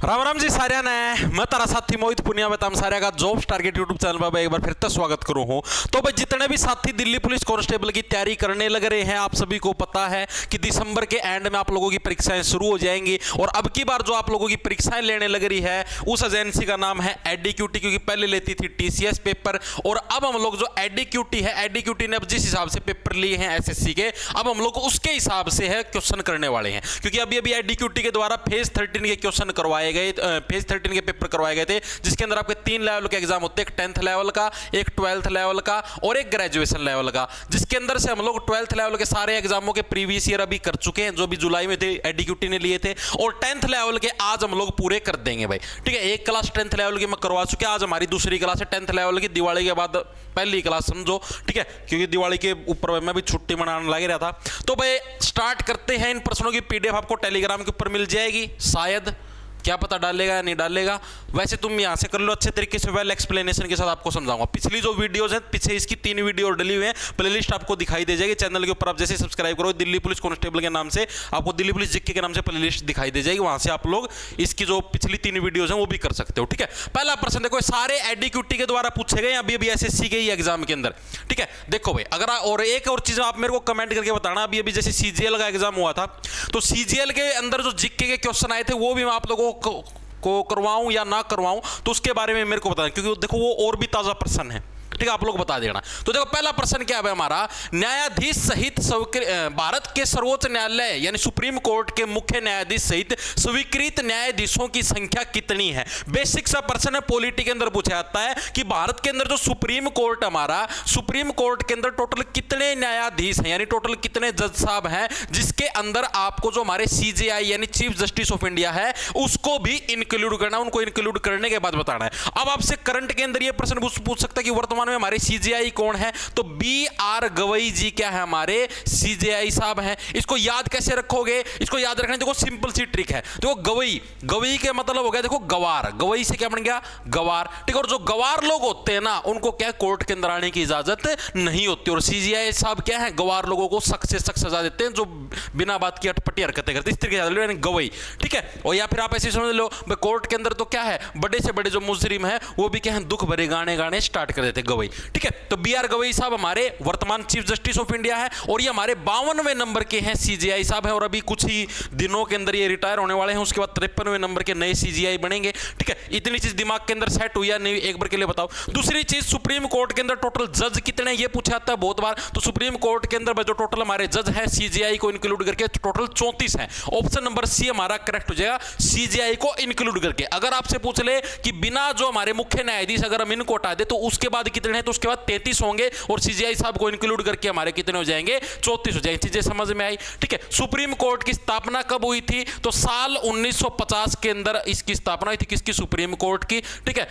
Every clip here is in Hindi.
राम राम जी सारिया ने मैं तारा साथी मोहित पुनिया बताम सारिया का जॉब्स टारगेट यूट्यूब चैनल पर एक बार फिर से स्वागत करूं हूं। तो भाई जितने भी साथी दिल्ली पुलिस कांस्टेबल की तैयारी करने लग रहे हैं, आप सभी को पता है कि दिसंबर के एंड में आप लोगों की परीक्षाएं शुरू हो जाएंगी। और अब की बार जो आप लोगों की परीक्षाएं लेने लग रही है उस एजेंसी का नाम है एडीक्यूटी, क्योंकि पहले लेती थी टीसीएस पेपर और अब हम लोग जो एडीक्यूटी है, एडीक्यूटी ने अब जिस हिसाब से पेपर लिए हैं एसएससी के, अब हम लोग उसके हिसाब से है क्वेश्चन करने वाले हैं। क्योंकि अभी अभी एडीक्यूटी के द्वारा फेज 13 के क्वेश्चन करवाए गए, फेज 13 के पेपर करवाए गए थे, जिसके अंदर आपके 3 लेवल के एग्जाम होते हैं, एक 10th लेवल का, एक 12th लेवल का और एक ग्रेजुएशन लेवल का। जिसके अंदर से हम लोग 12th लेवल के सारे एग्जामों के प्रीवियस ईयर अभी कर चुके हैं, जो भी जुलाई में थे एडीक्यूटी ने लिए थे, और 10th लेवल के आज हम लोग पूरे कर देंगे भाई। ठीक है, एक क्लास 10th लेवल की मैं करवा चुके, आज हमारी दूसरी क्लास है 10th लेवल की, दिवाली के बाद पहली क्लास समझो। ठीक है, क्योंकि दिवाली के ऊपर मैं भी छुट्टी मनाने लग रहा था। तो भाई स्टार्ट करते हैं। इन प्रश्नों की पीडीएफ आपको टेलीग्राम के ऊपर मिल जाएगी, शायद, क्या पता डालेगा या नहीं डालेगा। वैसे तुम यहां से कर लो अच्छे तरीके से, वेल एक्सप्लेनेशन के साथ आपको समझाऊंगा। पिछली जो वीडियोस हैं, पीछे इसकी 3 वीडियो डली हुई हैं, प्लेलिस्ट आपको दिखाई दे जाएगी चैनल के ऊपर। आप जैसे सब्सक्राइब करो दिल्ली पुलिस कांस्टेबल के नाम से, आपको दिल्ली पुलिस जीके के नाम से प्लेलिस्ट दिखाई दे जाएगी, वहां से आप लोग इसकी जो पिछली 3 वीडियोस हैं वो भी कर सकते हो। ठीक है, पहला प्रश्न देखो, सारे एडीक्यूटी के द्वारा पूछे गए अभी अभी एसएससी के ही एग्जाम के अंदर। ठीक है, देखो भाई, अगर और एक और चीज आप मेरे को कमेंट करके बताना, अभी अभी जैसे सीजीएल का एग्जाम हुआ था, तो सीजीएल के अंदर जो जीके के क्वेश्चन आए थे वो भी मैं आप लोगों को करवाऊं या ना करवाऊं, तो उसके बारे में मेरे को बताना, क्योंकि देखो वो और भी ताजा प्रश्न है। ठीक है, आप लोग बता देना। तो देखो पहला प्रश्न क्या है हमारा, न्यायाधीश सहित भारत के सर्वोच्च न्यायालय यानी सुप्रीम कोर्ट के मुख्य न्यायाधीश सहित स्वीकृत न्यायाधीशों की संख्या कितनी है। बेसिक सा प्रश्न है, पॉलिटी के अंदर पूछा जाता है कि भारत के अंदर जो सुप्रीम कोर्ट हमारा, सुप्रीम कोर्ट के अंदर टोटल कितने न्यायाधीश हैं, यानी टोटल कितने जज साहब हैं, जिसके अंदर आपको जो हमारे सीजेआई यानी चीफ जस्टिस ऑफ इंडिया है उसको भी इंक्लूड करना, उनको इंक्लूड करने के बाद बताना है। अब आपसे करंट के अंदर यह प्रश्न पूछ सकता है कि वर्तमान में हमारे सीजेआई कौन है, तो बी.आर. गवई जी क्या है, हमारे सीजेआई साहब हैं। इसको याद कैसे रखोगे, इसको याद रखने देखो सिंपल सी ट्रिक है। देखो गवई, गवई के मतलब हो गया देखो गवार, गवई से क्या बन गया गवार। ठीक है, और जो गवार लोग होते हैं ना उनको क्या कोर्ट के अंदर आने की इजाजत नहीं होती, और सीजेआई साहब क्या है, गवार लोगों को सख्त से सख्त सजा देते हैं जो बिना बात की अटपटी हरकतें करते हैं, इस तरीके से गवई। ठीक है, और या फिर आप ऐसे समझ लो कोर्ट के अंदर तो क्या है, बड़े से बड़े जो मुजरिम है वो भी क्या है, दुख भरे गाने स्टार्ट कर देते गवई। ठीक है, तो बी.आर. गवई साहब हमारे वर्तमान चीफ जस्टिस ऑफ इंडिया है, और ये हमारे 52वें नंबर के हैं सीजेआई साहब हैं, और अभी कुछ ही दिनों के अंदर ये रिटायर होने वाले हैं, उसके बाद 53वें नंबर के नए सीजेआई बनेंगे। ठीक है, इतनी चीज दिमाग के अंदर सेट हुई या नहीं एक बार के लिए बताओ। दूसरी चीज, सुप्रीम कोर्ट के अंदर टोटल जज कितने, ये पूछा जाता है बहुत बार। तो सुप्रीम कोर्ट के अंदर जो टोटल हमारे जज है सीजेआई को इंक्लूड करके टोटल 34 है। ऑप्शन नंबर सी हमारा करेक्ट हो जाएगा, सीजेआई को इंक्लूड करके। अगर आपसे पूछ ले कि बिना जो हमारे मुख्य न्यायाधीश अगर हम इनको हटा दे तो उसके बाद कितने हैं, तो उसके बाद 33 होंगे, और सीजेआई साहब को इंक्लूड करके हमारे कितने हो जाएंगे, 34 हो जाएंगे। चीजें समझ में आई। ठीक है, सुप्रीम कोर्ट की स्थापना कब हुई थी, तो साल 1950 के अंदर इसकी स्थापना हुई थी, किसकी, सुप्रीम कोर्ट की। ठीक है,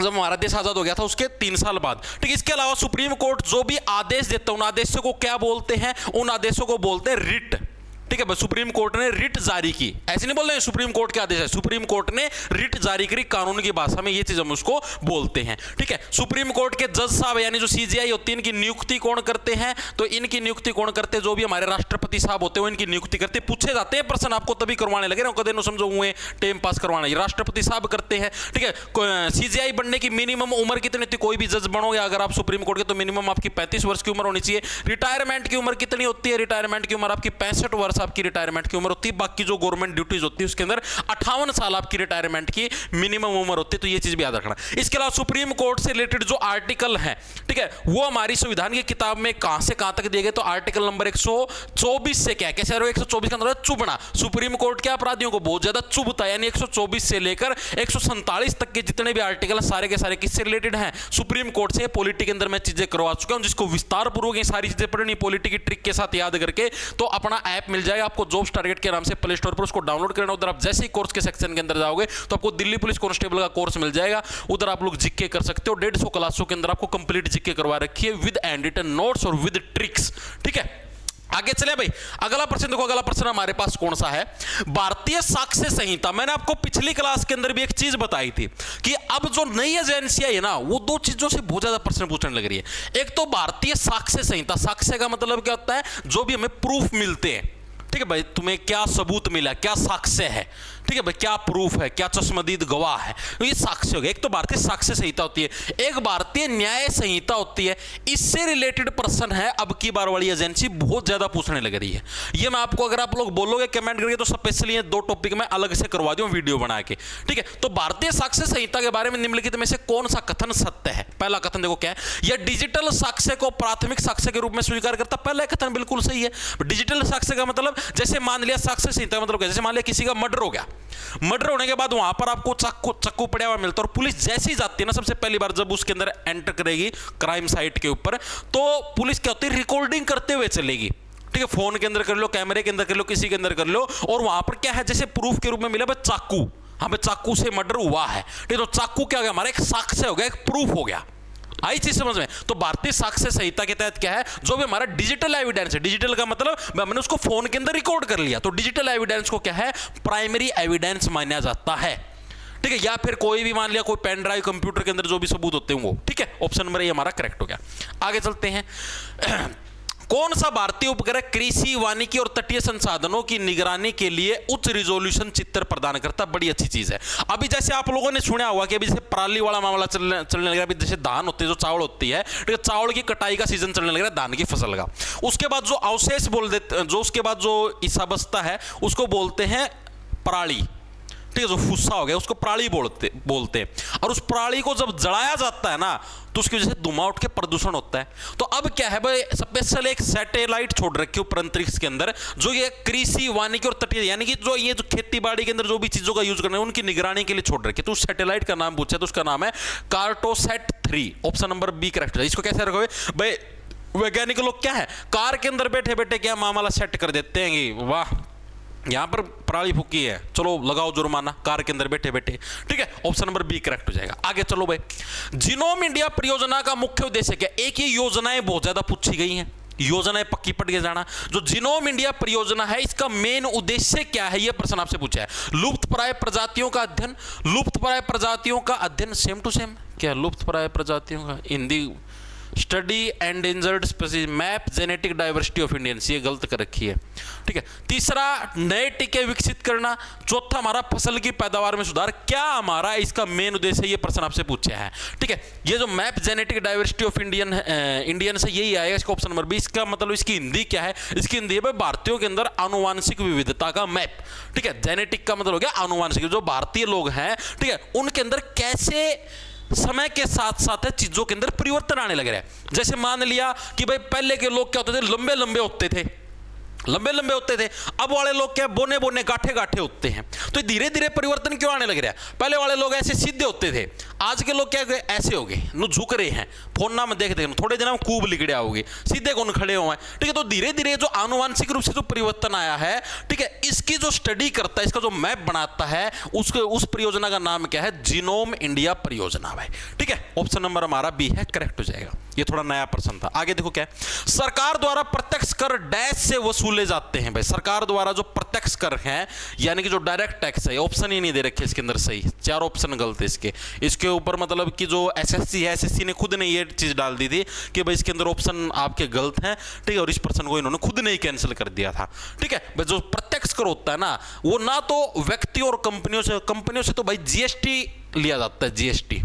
जब हमारा देश आजाद हो गया था उसके 3 साल बाद। ठीक है, इसके अलावा सुप्रीम कोर्ट जो भी आदेश देता है उन आदेशों को क्या बोलते हैं, उन आदेशों को बोलते हैं रिट। ठीक है, सुप्रीम कोर्ट ने रिट जारी की, ऐसे नहीं बोल रहे सुप्रीम कोर्ट के आदेश है, सुप्रीम कोर्ट ने रिट जारी करी, कानून की भाषा में ये चीज हम उसको बोलते हैं। ठीक है, सुप्रीम कोर्ट के जज साहब यानी जो सीजेआई होती है, इनकी नियुक्ति कौन करते हैं, तो इनकी नियुक्ति कौन करते हैं, जो भी हमारे राष्ट्रपति साहब होते हैं इनकी नियुक्ति करते हैं। पूछे जाते हैं प्रश्न, आपको तभी करवाने लगे ना, कदे नो समझो हुए टाइम पास करवाना, राष्ट्रपति साहब करते हैं। ठीक है, सीजेआई बनने की मिनिमम उम्र कितनी थी, कोई भी जज बनोगे अगर आप सुप्रीम कोर्ट के, तो मिनिमम आपकी 35 वर्ष की उम्र होनी चाहिए। रिटायरमेंट की उम्र कितनी होती है, रिटायरमेंट की उम्र आपकी 65 वर्ष आपकी रिटायरमेंट की उम्र होती है। बाकी जो गवर्नमेंट ड्यूटीज होती है उसके अंदर 58 साल आपकी रिटायरमेंट की मिनिमम उम्र होती है, तो ये चीज भी याद रखना। इसके अलावा सुप्रीम कोर्ट से रिलेटेड जो आर्टिकल है, ठीक है, वो हमारी संविधान की किताब में कहां से कहां तक दिए गए, तो आर्टिकल नंबर 124 से क्या है, कैसे 124 का अंदर चुभना, सुप्रीम कोर्ट के अपराधियों को बहुत ज्यादा चुभता है, यानी 124 से लेकर 147 तक के जितने भी आर्टिकल सारे के सारे किससे रिलेटेड हैं, सुप्रीम कोर्ट से। पॉलिटी के अंदर मैं चीजें करवा चुका हूं, जिसको विस्तार पूर्वक ये सारी चीजें पढ़नी पॉलिटी की ट्रिक के साथ याद करके, तो अपना ऐप मिल जाएगा आपको जॉब्स टारगेट के नाम से प्ले स्टोर पर, उसको डाउनलोड करना। उधर आप जैसे ही कोर्स के सेक्शन के अंदर जाओगे तो आपको दिल्ली पुलिस कांस्टेबल का कोर्स मिल जाएगा, उधर आप लोग जीके कर सकते हो। 150 क्लासों के अंदर आपको कंप्लीट जीके करवा रखी है विद एंड रिटन नोट्स और विद ट्रिक्स। ठीक है, आगे चले भाई, अगला प्रश्न देखो, अगला प्रश्न हमारे पास कौन सा है, भारतीय साक्ष्य संहिता। मैंने आपको पिछली क्लास के अंदर भी एक चीज बताई थी कि अब जो नई एजेंसियां है ना, वो 2 चीजों से बहुत ज्यादा प्रश्न पूछने लग रही है। एक तो भारतीय साक्ष्य संहिता, साक्ष्य का मतलब क्या होता है, जो भी हमें प्रूफ मिलते हैं। ठीक है भाई, तुम्हें क्या सबूत मिला, क्या साक्ष्य है, ठीक है भाई, क्या प्रूफ है, क्या चश्मदीद गवाह है, ये साक्ष्य हो गया। एक तो भारतीय साक्ष्य संहिता होती है, एक भारतीय न्याय संहिता होती है। इससे रिलेटेड प्रश्न है अब की बार वाली एजेंसी बहुत ज्यादा पूछने लग रही है। ये मैं आपको, अगर आप लोग बोलोगे कमेंट करके, तो स्पेशली ये 2 टॉपिक में अलग से करवा दूं वीडियो बना के, ठीक है। तो भारतीय साक्ष्य संहिता के बारे में निम्नलिखित में से कौन सा कथन सत्य है? पहला कथन देखो क्या है, यह डिजिटल साक्ष्य को प्राथमिक साक्ष्य के रूप में स्वीकार करता। पहला कथन बिल्कुल सही है। डिजिटल साक्ष्य का मतलब, जैसे मान लिया साक्ष्य संहिता का मतलब, जैसे मान लिया किसी का मर्डर हो गया, मर्डर होने के बाद वहां पर आपको चक्कू पड़ा हुआ मिलता है, और पुलिस जैसी जाती है ना, सबसे पहली बार जब उसके अंदर एंटर करेगी क्राइम साइट के ऊपर, तो पुलिस क्या होती है, रिकॉर्डिंग करते हुए चलेगी, ठीक है। फोन के अंदर कर लो, कैमरे के अंदर कर लो, किसी के अंदर कर लो, और वहां पर क्या है, जैसे प्रूफ के रूप में मिला भाई चाकू, हाँ भाई चाकू से मर्डर हुआ है, ठीक है। तो चाकू क्या हो गया, हमारा एक साक्ष्य हो गया, एक प्रूफ हो गया। आई चीज समझ में? तो भारतीय साक्ष्य संहिता के तहत क्या है, जो भी हमारा डिजिटल एविडेंस है, डिजिटल का मतलब मैंने उसको फोन के अंदर रिकॉर्ड कर लिया, तो डिजिटल एविडेंस को क्या है, प्राइमरी एविडेंस माना जाता है, ठीक है। या फिर कोई भी मान लिया कोई पेन ड्राइव, कंप्यूटर के अंदर जो भी सबूत होते हैं वो, ठीक है। ऑप्शन नंबर ये हमारा करेक्ट हो गया। आगे चलते हैं। कौन सा भारतीय उपग्रह कृषि, वानिकी और तटीय संसाधनों की निगरानी के लिए उच्च रिजोल्यूशन चित्र प्रदान करता? बड़ी अच्छी चीज है। अभी जैसे आप लोगों ने सुना होगा कि अभी जैसे पराली वाला मामला चलने लगा, अभी जैसे धान होती है, जो चावल होती है, ठीक है, चावल की कटाई का सीजन चलने लग रहा है, धान की फसल का। उसके बाद जो अवशेष बोल देते, जो उसके बाद जो हिस्सा बचता है उसको बोलते हैं पराली, ठीक है। जो फुस्सा हो गया उसको पराली बोलते हैं। और उस पराली को जब जलाया जाता है ना, तो उसकी वजह से धुआं उठ के प्रदूषण होता है। तो अब क्या है भाई, स्पेशल एक सैटेलाइट छोड़ रखी ऊपर अंतरिक्ष के अंदर, जो ये कृषि, वानिकी और तटीय, यानी कि जो ये जो खेती बाड़ी के अंदर जो भी चीजों का यूज करना है, उनकी निगरानी के लिए छोड़ रखी है। तो उस सैटेलाइट का नाम पूछा, तो उसका नाम है Cartosat 3। Option number B correct है। इसको कैसे रखोगे भाई, वैज्ञानिक लोग क्या है, कार के अंदर बैठे बैठे क्या मामला सेट कर देते हैं कि वाह यहां पर पराली फूकी है, चलो लगाओ जुर्माना, कार के अंदर बैठे बैठे, ठीक है। ऑप्शन नंबर बी करेक्ट हो जाएगा। आगे चलो भाई, जीनोम इंडिया परियोजना का मुख्य उद्देश्य क्या? एक ही योजनाएं बहुत ज्यादा पूछी गई हैं, योजनाएं पक्की पड़ के जाना। जो जीनोम इंडिया परियोजना है, इसका मेन उद्देश्य क्या है, यह प्रश्न आपसे पूछा है। लुप्तप्राय प्रजातियों का अध्ययन, लुप्तप्राय प्रजातियों का अध्ययन, सेम टू सेम क्या, लुप्तप्राय प्रजातियों का Hindi study endangered species, map genetic diversity of Indians, ये गलत कर रखी है, ठीक है। तीसरा, नए टीके विकसित करना। चौथा, हमारा फसल की पैदावार में सुधार। क्या हमारा इसका मेन उद्देश्य, ये प्रश्न आपसे पूछा है, ठीक है। ये जो map genetic diversity of Indians है, यही आएगा इसका ऑप्शन नंबर बी। इसका मतलब इसकी हिंदी क्या है, इसकी हिंदी है भारतीयों के अंदर आनुवांशिक विविधता का मैप, ठीक है। जेनेटिक का मतलब हो गया आनुवांशिक, जो भारतीय लोग हैं, ठीक है, उनके अंदर कैसे समय के साथ साथ चीजों के अंदर परिवर्तन आने लग रहा है। जैसे मान लिया कि भाई पहले के लोग क्या होते थे, लंबे लंबे होते थे, लंबे लंबे होते थे। अब वाले लोग क्या, बोने बोने गाठे गाठे होते हैं। तो धीरे धीरे परिवर्तन क्यों आने लग रहा है? पहले वाले लोग ऐसे सीधे होते थे, आज के लोग क्या गए, ऐसे हो गए, नु झुक रहे हैं। फोन ना में देख थोड़े दिन में कूब लिगड़े आओगे, सीधे कौन खड़े हुए हैं, ठीक है। तो धीरे धीरे जो आनुवांशिक रूप से जो परिवर्तन आया है, ठीक है, इसकी जो स्टडी करता है, इसका जो मैप बनाता है, उस परियोजना का नाम क्या है, जीनोम इंडिया परियोजना भाई, ठीक है। ऑप्शन नंबर हमारा बी है, करेक्ट हो जाएगा। ये थोड़ा नया प्रश्न था। आगे देखो क्या है, सरकार द्वारा प्रत्यक्ष कर डैश से वसूले जाते हैं भाई। सरकार द्वारा जो प्रत्यक्ष कर है, यानी कि जो डायरेक्ट टैक्स है, ऑप्शन ही नहीं दे रखे इसके अंदर, सही 4 ऑप्शन गलत है इसके ऊपर। मतलब कि जो एसएससी है, एसएससी ने खुद ने ये चीज डाल दी थी कि भाई इसके अंदर ऑप्शन आपके गलत हैं, ठीक है। और इस प्रश्न को इन्होंने खुद ने ही कैंसिल कर दिया था, ठीक है भाई। जो प्रत्यक्ष कर होता है ना, वो ना तो व्यक्तियों और कंपनियों से तो भाई जीएसटी लिया जाता है, जीएसटी,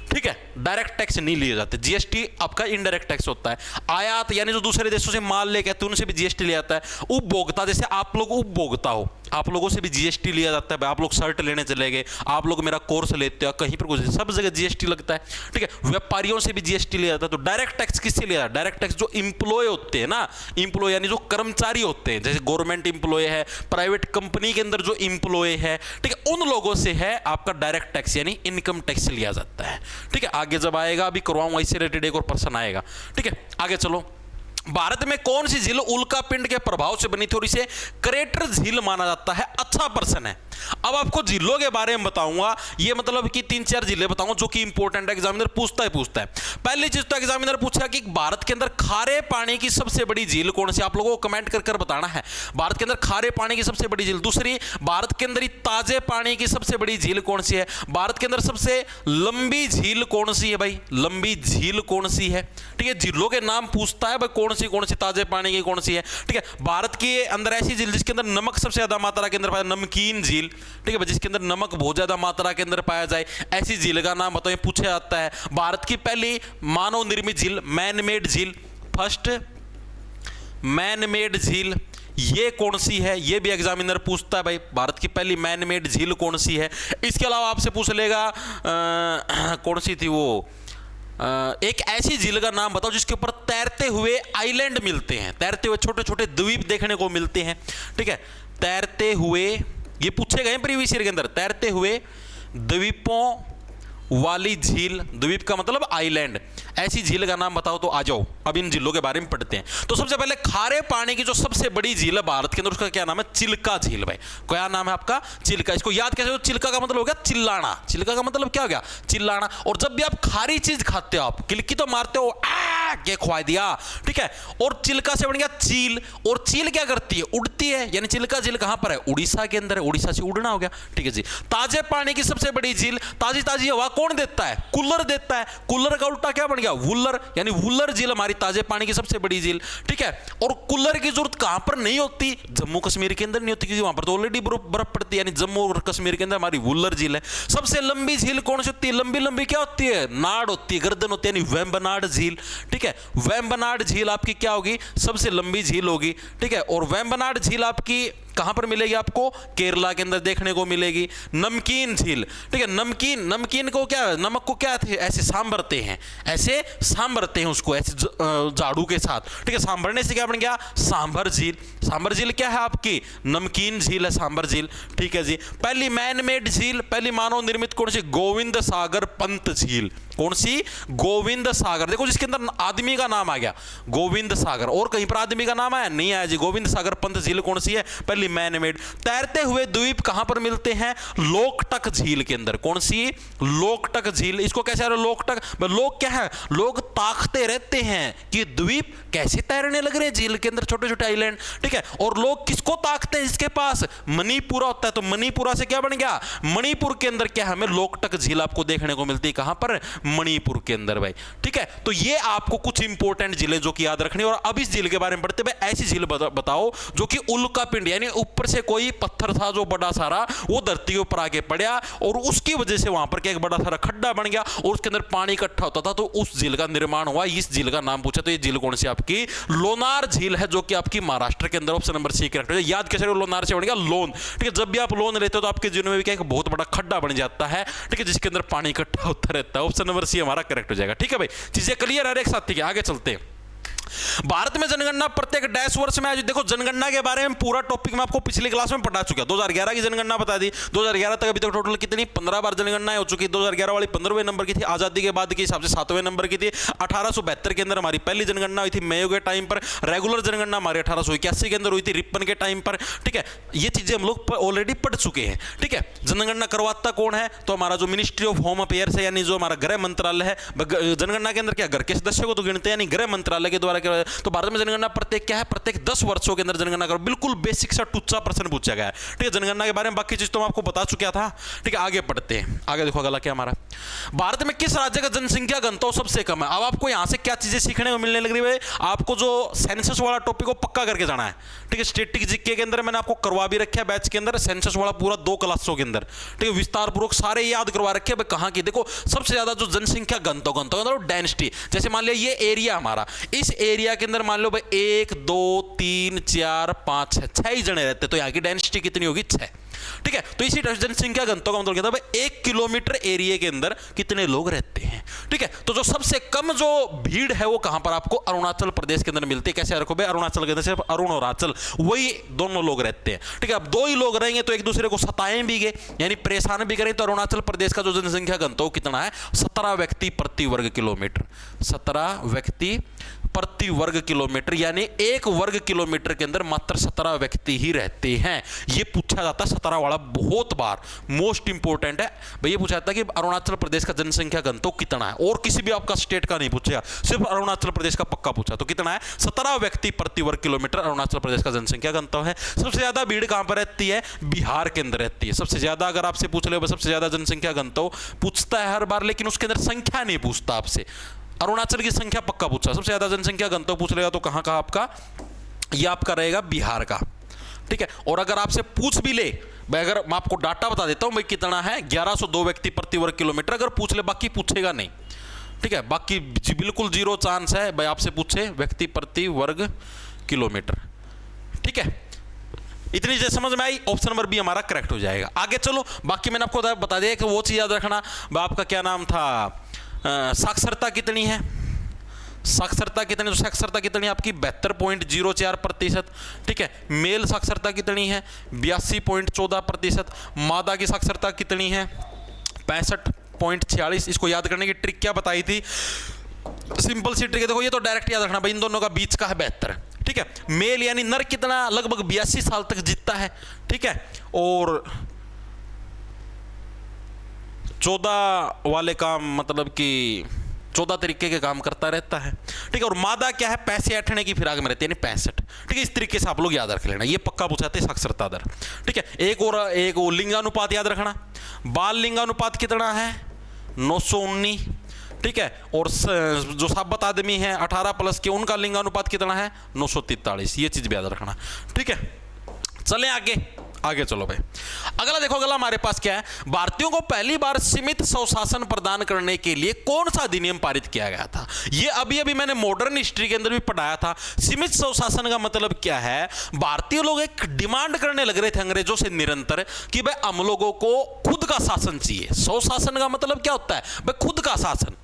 ठीक है, डायरेक्ट टैक्स नहीं लिए जाते। जीएसटी आपका इनडायरेक्ट टैक्स होता है। आयात यानी जो दूसरे देशों से माल लेके आते हैं, उनसे भी जीएसटी लिया जाता है। उपभोक्ता, जैसे आप लोग उपभोक्ता हो, आप लोगों से भी जीएसटी लिया जाता है। आप लोग शर्ट लेने चले गए, आप लोग मेरा कोर्स लेते हो, कहीं पर कुछ, सब जगह जीएसटी लगता है, ठीक है। व्यापारियों से भी जीएसटी लिया जाता है। तो डायरेक्ट टैक्स किससे लिया जाता है? डायरेक्ट टैक्स जो इंप्लॉय होते हैं ना, इंप्लॉय यानी जो कर्मचारी होते हैं, जैसे गवर्नमेंट इंप्लॉय है, प्राइवेट कंपनी के अंदर जो इंप्लॉय है, ठीक है, उन लोगों से है आपका डायरेक्ट टैक्स यानी इनकम टैक्स लिया जाता है, ठीक है। आगे जब आएगा, अभी करवाऊंगा इससे रिलेटेड एक और प्रश्न आएगा, ठीक है। आगे चलो, भारत में कौन सी झील उल्का पिंड के प्रभाव से बनी थी और इसे क्रेटर झील माना जाता है? अच्छा प्रश्न है। अब आपको झीलों के बारे में बताऊंगा, ये मतलब कि 3-4 झीलें बताऊंगा जो कि इंपॉर्टेंट एग्जामिनर पूछता है। पहली चीज तो एग्जामिनर पूछा कि भारत के अंदर खारे पानी की सबसे बड़ी झील कौन सी? आप लोगों को कमेंट कर बताना है, भारत के अंदर खारे पानी की सबसे बड़ी झील। दूसरी, भारत के अंदर ताजे पानी की सबसे बड़ी झील कौन सी है? भारत के अंदर सबसे लंबी झील कौन सी है भाई? लंबी झील कौन सी है, ठीक है। झीलों के नाम पूछता है भाई, कौन कौन सी ताजे पानी की कौन सी है? ठीक है, भारत के अंदर ऐसी झील जिसके अंदर नमक सबसे ज्यादा मात्रा के अंदर पाया, नमकीन झील, ठीक है, जिसके अंदर नमक बहुत ज्यादा मात्रा के अंदर पाया जाए, ऐसी झील का नाम बताओ, ये पूछा जाता है। भारत की पहली मानव निर्मित झील, मैन मेड झील, फर्स्ट मैन मेड झील ये कौन सी है? ये भी एग्जामिनर पूछता है भाई, भारत की पहली मैन मेड झील कौन सी है। इसके अलावा आपसे पूछ लेगा कौन सी थी वो, एक ऐसी झील का नाम बताओ जिसके ऊपर तैरते हुए आइलैंड मिलते हैं, तैरते हुए छोटे छोटे द्वीप देखने को मिलते हैं। ठीक है, तैरते हुए, ये पूछे गए प्रीवियस ईयर के अंदर, तैरते हुए द्वीपों वाली झील, द्वीप का मतलब आइलैंड, ऐसी झील का नाम बताओ। तो आ जाओ अब इन झीलों के बारे में पढ़ते हैं। तो सबसे पहले खारे पानी की जो सबसे बड़ी झील है भारत के अंदर, उसका क्या नाम है? चिल्का झील। भाई क्या नाम है आपका? चिल्का। इसको याद कैसे हो? चिल्का का मतलब हो गया चिल्लाना, चिल्का का मतलब क्या हो गया? चिल्लाना। और जब भी आप खारी चीज खाते हो, आप किलकी तो मारते हो, ये खुआ दिया, ठीक है, और चिल्का से बन गया चील। और चील क्या करती है? उड़ती है, यानी चिल्का झील कहां पर है? उड़ीसा के अंदर है, उड़ीसा से उड़ना हो गया। ठीक है जी। ताजे पानी की सबसे बड़ी झील, ताजी ताजी हवा कौन देता है? कूलर देता है। कूलर का उल्टा क्या बन गया? वुल्लर, यानी वुल्लर झील हमारी ताजे पानी की सबसे बड़ी झील। ठीक है, और कूलर की जरूरत कहां पर नहीं होती? जम्मू कश्मीर के अंदर नहीं होती, क्योंकि वहां पर तो ऑलरेडी बर्फ पड़ती है, यानी जम्मू और कश्मीर के अंदर हमारी वुल्लर झील है। सबसे लंबी झील कौन सी होती है? लंबी लंबी क्या होती है? नाड़ होती है, गर्दन होती है, यानी वेम्बनाड झील। ठीक है, वेम्बनाड झील आपकी क्या होगी? सबसे लंबी झील होगी। ठीक है, और वेम्बनाड झील आपकी कहां पर मिलेगी? आपको केरला के अंदर देखने को मिलेगी। नमकीन झील, ठीक है, नमकीन, नमकीन को क्या, नमक को क्या ऐसे सांभरते हैं, ऐसे सांभरते हैं उसको ऐसे झाड़ू के साथ। ठीक है, सांभरने से क्या बन गया? सांभर झील। सांभर झील क्या है आपकी? नमकीन झील है सांभर झील। ठीक है जी। पहली मैन मेड झील, पहली मानव निर्मित कौन सी? गोविंद सागर पंत झील। कौन सी? गोविंद सागर। देखो जिसके अंदर आदमी का नाम आ गया, गोविंद सागर। और कहीं पर आदमी का नाम आया? नहीं आया जी। गोविंद सागर पंत झील कौन सी है? पहली मैन मेड। तैरते हुए द्वीप कहां पर मिलते हैं? लोकटक झील के अंदर। कौन सी? लोकटक झील। इसको कैसे आ रहा है लोकटक? लोग क्या है? लोग ताकते रहते हैं कि द्वीप कैसे तैरने लग रहे हैं झील के अंदर, छोटे छोटे आइलैंड। ठीक है, और लोग किसको ताकते हैं? जिसके पास मणिपुरा होता है। तो मणिपुरा से क्या बन गया? मणिपुर के अंदर क्या हमें लोकटक झील आपको देखने को मिलती है। कहां पर? मणिपुर के अंदर भाई। ठीक है, तो ये आपको कुछ इंपॉर्टेंट झीलें जो कि याद रखनी। और अब इस झील के बारे में पढ़ते भाई, ऐसी झील बताओ जो कि उल्का पिंड, यानी ऊपर से कोई पत्थर था जो बड़ा सारा, वो धरती के ऊपर आके पड़ा और उसकी वजह से वहां पर क्या एक बड़ा सारा खड्डा बन गया और उसके अंदर पानी इकट्ठा होता था, तो उस झील का निर्माण हुआ। इस झील का नाम पूछा तो ये झील कौन सी आपकी? लोनार झील है, जो कि आपकी महाराष्ट्र के अंदर। ऑप्शन नंबर सी करेक्ट है। याद कैसे? लोनार से बन गया लोन। ठीक है, जब भी आप लोन लेते हो तो आपके जीवन में भी क्या एक बहुत बड़ा खड्डा बन जाता है, ठीक है, जिसके अंदर पानी इकट्ठा होता रहता है। ऑप्शन नंबर सी हमारा करेक्ट हो जाएगा। ठीक है भाई, चीजें क्लियर है एक साथ? ठीक है, आगे चलते हैं। भारत में जनगणना प्रत्येक डैश वर्ष में। आज देखो जनगणना के बारे में पूरा टॉपिक मैं आपको पिछली क्लास में पढ़ा चुका। 2011 की जनगणना बता दी। 2011 तक अभी तक टोटल कितनी? 15 बार जनगणना हो चुकी। 2011 वाली 15वें नंबर की थी, आजादी के बाद के हिसाब से 7वें नंबर की थी। 1872 के अंदर हमारी पहली जनगणना हुई थी मेयो के टाइम पर। रेगुलर जनगणना हमारी 1881 के अंदर हुई थी रिपन के टाइम पर। ठीक है, ये चीजें हम लोग ऑलरेडी पढ़ चुके हैं। ठीक है, जनगणना करवाता कौन है? तो हमारा जो मिनिस्ट्री ऑफ होम अफेयर्स है, यानी जो हमारा गृह मंत्रालय है। जनगणना के अंदर क्या घर के सदस्यों को तो गिनते हैं, यानी गृह मंत्रालय के द्वारा। तो भारत में जनगणना प्रत्येक क्या है? प्रत्येक 10 वर्षों के अंदर जनगणना करो। बिल्कुल बेसिक सा टुच्चा प्रश्न पूछा गया है। ठीक है, जनगणना के बारे में बाकी चीज तो मैं आपको बता चुका था। ठीक है, आगे पढ़ते हैं। आगे देखो अगला क्या हमारा, भारत में किस राज्य का जनसंख्या घनत्व सबसे कम है? अब आपको यहां से क्या चीजें सीखने को मिलने लग रही है? आपको जो सेंसस वाला टॉपिक को पक्का करके जाना है। ठीक है, स्टैटिक जीके के अंदर मैंने आपको करवा भी रखा है बैच के अंदर, सेंसस वाला पूरा 2 क्लासों के अंदर। ठीक है, विस्तार पूर्वक सारे याद करवा रखे हैं। कहां की? देखो सबसे ज्यादा जो जनसंख्या घनत्व मतलब डेंसिटी, जैसे मान लिया ये एरिया हमारा, इस एरिया के अंदर मान लो भाई 1 2 3 4 5 6 ही जने रहते, तो यहाँ की डेंसिटी कितनी होगी? 6। ठीक है, तो इसी जनसंख्या घनत्व का मतलब क्या था? 1 किलोमीटर एरिया के अंदर कितने लोग रहते हैं। ठीक है, तो जो सबसे कम जो भीड़ है वो कहां पर आपको? अरुणाचल प्रदेश के अंदर मिलती है। कैसे रखो भाई? अरुणाचल के अंदर सिर्फ अरुण और अरुणाचल, वही दोनों लोग रहते हैं। ठीक है, अब 2 ही लोग रहेंगे तो एक दूसरे को सताएं भी, यानी परेशान भी करें। तो अरुणाचल प्रदेश का जो जनसंख्या घनत्व कितना है? 17 व्यक्ति प्रति वर्ग किलोमीटर। 17 व्यक्ति प्रति वर्ग किलोमीटर, यानी 1 वर्ग किलोमीटर के अंदर मात्र 17 व्यक्ति ही रहते हैं। ये पूछा जाता है 17 वाला बहुत बार, मोस्ट इंपोर्टेंट है भाई। ये पूछा जाता है कि अरुणाचल प्रदेश का जनसंख्या घनत्व कितना है, और किसी भी आपका स्टेट का नहीं पूछेगा, सिर्फ अरुणाचल प्रदेश का पक्का पूछा। तो कितना है? 17 व्यक्ति प्रति वर्ग किलोमीटर अरुणाचल प्रदेश का जनसंख्या घनत्व है। सबसे ज्यादा भीड़ कहां पर रहती है? बिहार के अंदर रहती है सबसे ज्यादा। अगर आपसे पूछ ले सबसे ज्यादा जनसंख्या घनत्व पूछता है हर बार, लेकिन उसके अंदर संख्या नहीं पूछता आपसे। अरुणाचल की संख्या पक्का पूछा, सबसे ज्यादा जनसंख्या गंतव्य पूछ लेगा तो कहां का आपका, ये आपका रहेगा बिहार का। ठीक है, और अगर आपसे पूछ भी ले भाई, अगर मैं आपको डाटा बता देता हूं भाई कितना है, 1102 व्यक्ति प्रति वर्ग किलोमीटर, अगर पूछ ले, बाकी पूछेगा नहीं। ठीक है, बाकी बिल्कुल जीरो चांस है भाई आपसे पूछे व्यक्ति प्रति वर्ग किलोमीटर। ठीक है, इतनी चीज समझ में आई, ऑप्शन नंबर बी हमारा करेक्ट हो जाएगा। आगे चलो, बाकी मैंने आपको बता दिया कि वो चीज याद रखना, आपका क्या नाम था, साक्षरता कितनी है, साक्षरता कितनी, तो साक्षरता कितनी आपकी 72.04%। ठीक है, मेल साक्षरता कितनी है 82.14%। मादा की साक्षरता कितनी है 65.46। इसको याद करने की ट्रिक क्या बताई थी, सिंपल सी ट्रिक है, देखो ये तो डायरेक्ट याद रखना भाई, इन दोनों का बीच का है 72। ठीक है, मेल यानी नर कितना, लगभग 82 साल तक जीतता है। ठीक है, और 14 वाले काम मतलब कि 14 तरीके के काम करता रहता है। ठीक है, और मादा क्या है, पैसे ऐठने की फिराक में रहती है, यानी 65। ठीक है, इस तरीके से आप लोग याद रख लेना, ये पक्का पूछाते हैं साक्षरता दर। ठीक है, एक और लिंगानुपात याद रखना, बाल लिंगानुपात कितना है 919। ठीक है, और जो साबत आदमी है 18+ के, उनका लिंगानुपात कितना है 943। ये चीज भी याद रखना। ठीक है, चलें आगे चलो भाई। अगला देखो, अगला हमारे पास क्या है, भारतीयों को पहली बार सीमित स्वशासन प्रदान करने के लिए कौन सा अधिनियम पारित किया गया था। ये अभी मैंने मॉडर्न हिस्ट्री के अंदर भी पढ़ाया था। सीमित स्वशासन का मतलब क्या है, भारतीय लोग एक डिमांड करने लग रहे थे अंग्रेजों से निरंतर कि भाई हम लोगों को खुद का शासन चाहिए। स्वशासन का मतलब क्या होता है भाई, खुद का शासन।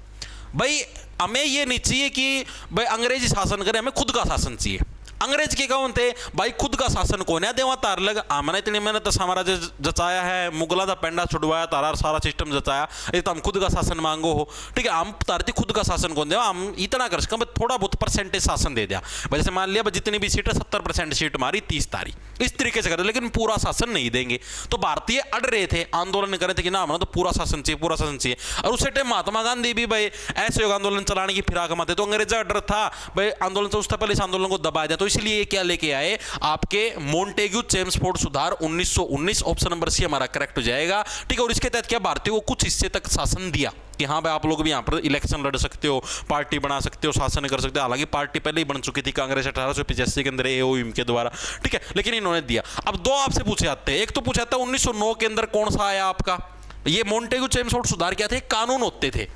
भाई हमें ये नहीं चाहिए कि भाई अंग्रेजी शासन करे, हमें खुद का शासन चाहिए। अंग्रेज के कौन थे भाई, खुद का शासन कौन है, देवा तार लग आमने इतनी मेहनत साम्राज्य जचाया है, मुगला का पेंडा छुड़वाया, तारा सारा सिस्टम जचाया, ये तो हम खुद का शासन मांगो हो। ठीक है, हम तारती खुद का शासन कौन देवा, हम इतना कर सकें थोड़ा बहुत परसेंटेज शासन दे दिया। जैसे मान लिया जितनी भी सीट है 70% सीट मारी 30 तारीख, इस तरीके से करते, लेकिन पूरा शासन नहीं देंगे। तो भारतीय अड़ रहे थे, आंदोलन कर रहे थे कि ना हमें तो पूरा शासन चाहिए, पूरा शासन चाहिए। और उस टाइम महात्मा गांधी भी भाई ऐसे आंदोलन चलाने की फिराक में थे, तो अंग्रेजा डर था भाई आंदोलन से, उससे पहले इस आंदोलन को दबा दिया। तो इसलिए क्या लेके आए आपके मोंटेग्यू चेम्सफोर्ड सुधार 1919। ऑप्शन नंबर सी हमारा करेक्ट हो जाएगा। ठीक है, और इसके तहत क्या भारतीयों को कुछ हिस्से तक शासन दिया कि हाँ भाई आप लोग भी यहाँ पर इलेक्शन लड़ सकते हो, पार्टी बना सकते हो, शासन कर सकते हो। हालांकि पार्टी पहले ही बन चुकी थी कांग्रेस 1885 के अंदर एओएम के द्वारा। ठीक है, लेकिन इन्होंने दिया। अब दो आपसे पूछे जाते हैं, एक तो पूछा जाता है 1909 के अंदर कौन सा आया आपका, ये मोंटेग्यू चेम्सफोर्ड सुधार क्या थे, कानून होते थे।